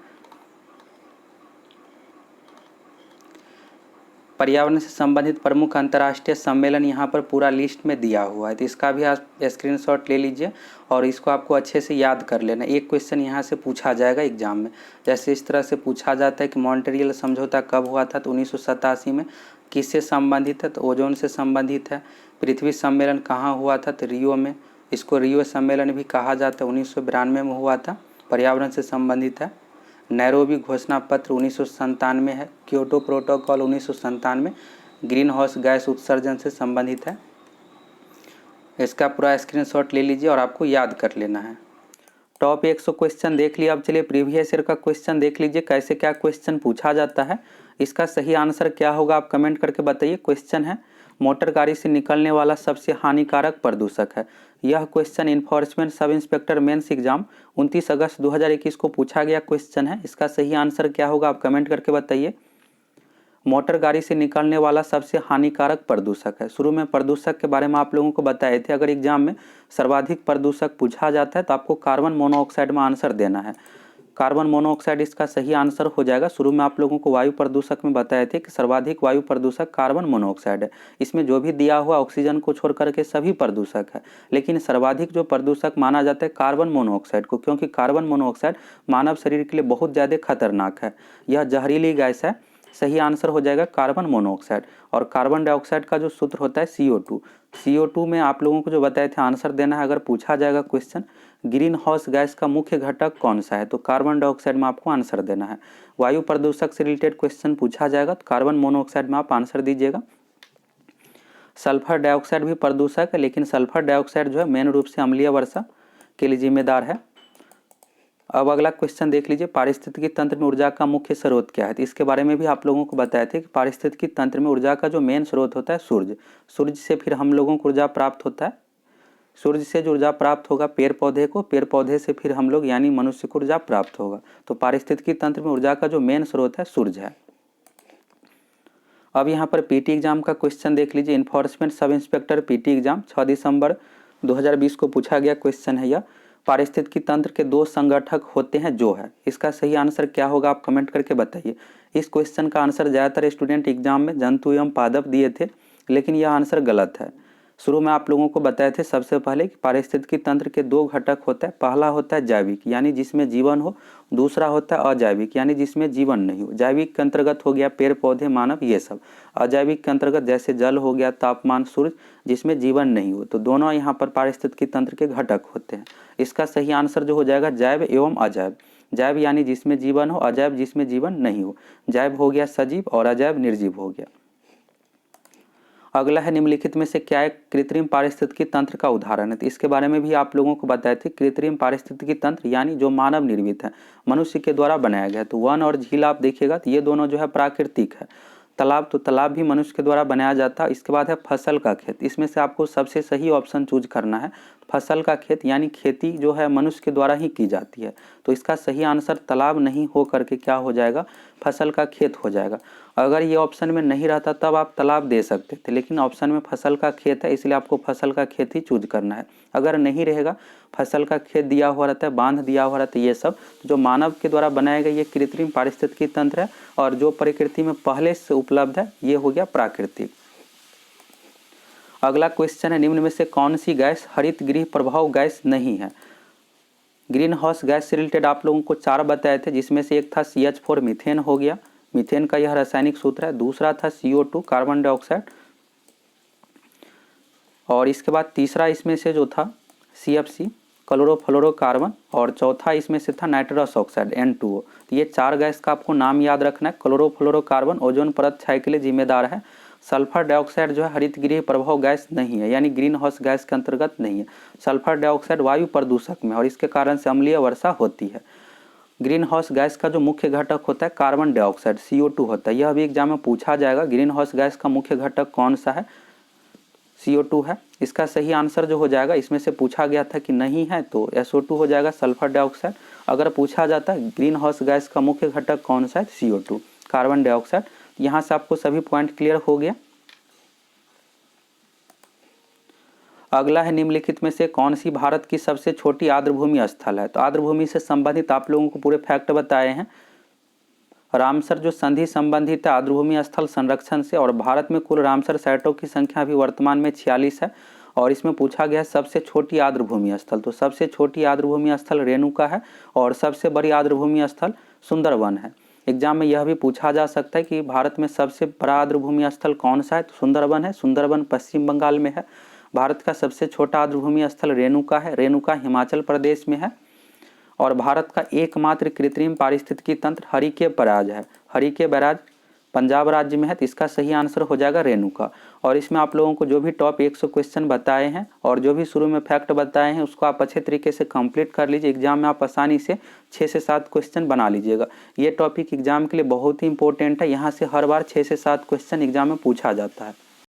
पर्यावरण से संबंधित प्रमुख अंतर्राष्ट्रीय सम्मेलन यहाँ पर पूरा लिस्ट में दिया हुआ है, तो इसका भी आप स्क्रीनशॉट ले लीजिए और इसको आपको अच्छे से याद कर लेना। एक क्वेश्चन यहाँ से पूछा जाएगा एग्जाम में, जैसे इस तरह से पूछा जाता है कि मॉन्ट्रियल समझौता कब हुआ था, तो 1987 में। किससे संबंधित है, तो ओजोन से संबंधित है। पृथ्वी सम्मेलन कहाँ हुआ था, तो रियो में, इसको रियो सम्मेलन भी कहा जाता है, 1992 में हुआ था, पर्यावरण से संबंधित है। नैरोबी घोषणा पत्र 1997 है। Kyoto protocol 1997, green house gas उत्सर्जन से संबंधित है। इसका पूरा स्क्रीनशॉट ले लीजिए और आपको याद कर लेना है। टॉप 100 क्वेश्चन देख लिया। अब चलिए प्रीवियस ईयर का क्वेश्चन देख लीजिए, कैसे क्या क्वेश्चन पूछा जाता है। इसका सही आंसर क्या होगा आप कमेंट करके बताइए। क्वेश्चन है, मोटर गाड़ी से निकलने वाला सबसे हानिकारक प्रदूषक है। यह question enforcement sub inspector mains exam 29 अगस्त 2021 को पूछा गया क्वेश्चन है। इसका सही आंसर क्या होगा आप कमेंट करके बताइए। मोटर गाड़ी से निकलने वाला सबसे हानिकारक प्रदूषक है। शुरू में प्रदूषक के बारे में आप लोगों को बताए थे, अगर एग्जाम में सर्वाधिक प्रदूषक पूछा जाता है तो आपको कार्बन मोनोऑक्साइड में आंसर देना है। कार्बन मोनोऑक्साइड इसका सही आंसर हो जाएगा। शुरू में आप लोगों को वायु प्रदूषक में बताए थे कि सर्वाधिक वायु प्रदूषक कार्बन मोनोऑक्साइड है। इसमें जो भी दिया हुआ ऑक्सीजन को छोड़ करके सभी प्रदूषक है, लेकिन सर्वाधिक जो प्रदूषक माना जाता है कार्बन मोनोऑक्साइड को, क्योंकि कार्बन मोनोऑक्साइड मानव शरीर के लिए बहुत ज़्यादा खतरनाक है। यह जहरीली गैस है। सही आंसर हो जाएगा कार्बन मोनोऑक्साइड। और कार्बन डाइऑक्साइड का जो सूत्र होता है CO2। CO2 में आप लोगों को जो बताए थे आंसर देना है, अगर पूछा जाएगा क्वेश्चन ग्रीन हाउस गैस का मुख्य घटक कौन सा है, तो कार्बन डाइऑक्साइड में आपको आंसर देना है। वायु प्रदूषक से रिलेटेड क्वेश्चन पूछा जाएगा तो कार्बन मोनोऑक्साइड में आप आंसर दीजिएगा। सल्फर डाइऑक्साइड भी प्रदूषक है, लेकिन सल्फर डाइऑक्साइड जो है मेन रूप से अम्लीय वर्षा के लिए जिम्मेदार है। अब अगला क्वेश्चन देख लीजिए, पारिस्थितिकी तंत्र में ऊर्जा का मुख्य स्रोत क्या है। तो इसके बारे में भी आप लोगों को बताए थे कि पारिस्थितिकी तंत्र में ऊर्जा का जो मेन स्रोत होता है सूर्य। सूर्य से फिर हम लोगों को ऊर्जा प्राप्त होता है। सूर्य से जो ऊर्जा प्राप्त होगा पेड़ पौधे को, पेड़ पौधे से फिर हम लोग यानी मनुष्य को ऊर्जा प्राप्त होगा। तो पारिस्थितिकी तंत्र में ऊर्जा का जो मेन स्रोत है सूर्य है। अब यहाँ पर पीटी एग्जाम का क्वेश्चन देख लीजिए। Enforcement sub inspector PT exam 6 दिसंबर 2020 को पूछा गया क्वेश्चन है यह। पारिस्थितिकी तंत्र के दो संगठक होते हैं जो है। इसका सही आंसर क्या होगा आप कमेंट करके बताइए। इस क्वेश्चन का आंसर ज़्यादातर स्टूडेंट एग्जाम में जंतु एवं पादप दिए थे, लेकिन यह आंसर गलत है। शुरू में आप लोगों को बताए थे सबसे पहले कि पारिस्थितिकी तंत्र के दो घटक होते हैं। पहला होता है जैविक यानी जिसमें जीवन हो, दूसरा होता है अजैविक यानी जिसमें जीवन नहीं हो। जैविक के अंतर्गत हो गया पेड़ पौधे मानव ये सब, अजैविक के अंतर्गत जैसे जल हो गया, तापमान, सूर्य, जिसमें जीवन नहीं हो। तो दोनों यहाँ पर पारिस्थितिकी तंत्र के घटक होते हैं। इसका सही आंसर जो हो जाएगा जैव एवं अजैव। जैव यानी जिसमें जीवन हो, अजैव जिसमें जीवन नहीं हो। जैव हो गया सजीव और अजैव निर्जीव हो गया। अगला है निम्नलिखित में से क्या एक कृत्रिम पारिस्थितिकी तंत्र का उदाहरण है। तो इसके बारे में भी आप लोगों को बताए थे। कृत्रिम पारिस्थितिकी तंत्र यानी जो मानव निर्मित है, मनुष्य के द्वारा बनाया गया है। तो वन और झील आप देखिएगा तो ये दोनों जो है प्राकृतिक है। तालाब, तो तालाब भी मनुष्य के द्वारा बनाया जाता है। इसके बाद है फसल का खेत। इसमें से आपको सबसे सही ऑप्शन चूज करना है। फसल का खेत यानी खेती जो है मनुष्य के द्वारा ही की जाती है। तो इसका सही आंसर तालाब नहीं हो करके क्या हो जाएगा, फसल का खेत हो जाएगा। अगर ये ऑप्शन में नहीं रहता तब आप तालाब दे सकते थे, लेकिन ऑप्शन में फसल का खेत है इसलिए आपको फसल का खेत ही चूज करना है। अगर नहीं रहेगा, फसल का खेत दिया हुआ रहता है, बांध दिया हुआ रहता है, ये सब जो मानव के द्वारा बनाया गया ये कृत्रिम पारिस्थितिकी तंत्र है। और जो प्रकृति में पहले से उपलब्ध है ये हो गया प्राकृतिक। अगला क्वेश्चन है निम्न में से कौन सी गैस हरित गृह प्रभाव गैस नहीं है। ग्रीन हाउस गैस से रिलेटेड आप लोगों को 4 बताए थे, जिसमें से एक था CH4 मीथेन हो गया। मीथेन का यह रासायनिक सूत्र है। दूसरा था CO2 कार्बन डाइऑक्साइड, और इसके बाद तीसरा इसमें से जो था CFC क्लोरोफ्लोरोकार्बन, और चौथा इसमें से था नाइट्रस ऑक्साइड N2O। तो ये 4 गैस का आपको नाम याद रखना है। क्लोरोफ्लोरोकार्बन ओजोन परत क्षय के लिए जिम्मेदार है। सल्फर डाइऑक्साइड जो है हरित गृह प्रभाव गैस नहीं है यानी ग्रीन हाउस गैस के अंतर्गत नहीं है। सल्फर डाइऑक्साइड वायु प्रदूषक में और इसके कारण से अम्लीय वर्षा होती है। ग्रीन हाउस गैस का जो मुख्य घटक होता है कार्बन डाइऑक्साइड CO2 होता है। यह भी एग्जाम में पूछा जाएगा। ग्रीन हाउस गैस का मुख्य घटक कौन सा है, CO2 है। इसका सही आंसर जो हो जाएगा, इसमें से पूछा गया था कि नहीं है तो SO2 हो जाएगा, सल्फर डाइऑक्साइड। अगर पूछा जाता है ग्रीन हाउस गैस का मुख्य घटक कौन सा है, CO2 कार्बन डाइऑक्साइड। यहाँ से आपको सभी पॉइंट क्लियर हो गया। अगला है निम्नलिखित में से कौन सी भारत की सबसे छोटी आर्द्रभूमि स्थल है। तो आर्द्रभूमि से संबंधित आप लोगों को पूरे फैक्ट बताए हैं। रामसर जो संधि संबंधित है आर्द्रभूमि स्थल संरक्षण से, और भारत में कुल रामसर साइटों की संख्या अभी वर्तमान में 46 है। और इसमें पूछा गया है सबसे छोटी आर्द्रभूमि स्थल। तो सबसे छोटी आर्द्रभूमि स्थल रेणुका है और सबसे बड़ी आर्द्रभूमि स्थल सुंदरवन है। एग्जाम में यह भी पूछा जा सकता है कि भारत में सबसे बड़ा आर्द्रभूमि स्थल कौन सा है, तो सुंदरवन है। सुंदरवन पश्चिम बंगाल में है। भारत का सबसे छोटा आर्द्रभूमि स्थल रेणुका है। रेणुका हिमाचल प्रदेश में है। और भारत का एकमात्र कृत्रिम पारिस्थितिकी तंत्र हरिके बैराज है। हरिके बैराज पंजाब राज्य में है। तो इसका सही आंसर हो जाएगा रेणुका। और इसमें आप लोगों को जो भी टॉप 100 क्वेश्चन बताए हैं और जो भी शुरू में फैक्ट बताए हैं उसको आप अच्छे तरीके से कंप्लीट कर लीजिए। एग्जाम में आप आसानी से 6 से 7 क्वेश्चन बना लीजिएगा। ये टॉपिक एग्जाम के लिए बहुत ही इंपॉर्टेंट है। यहाँ से हर बार 6 से 7 क्वेश्चन एग्जाम में पूछा जाता है।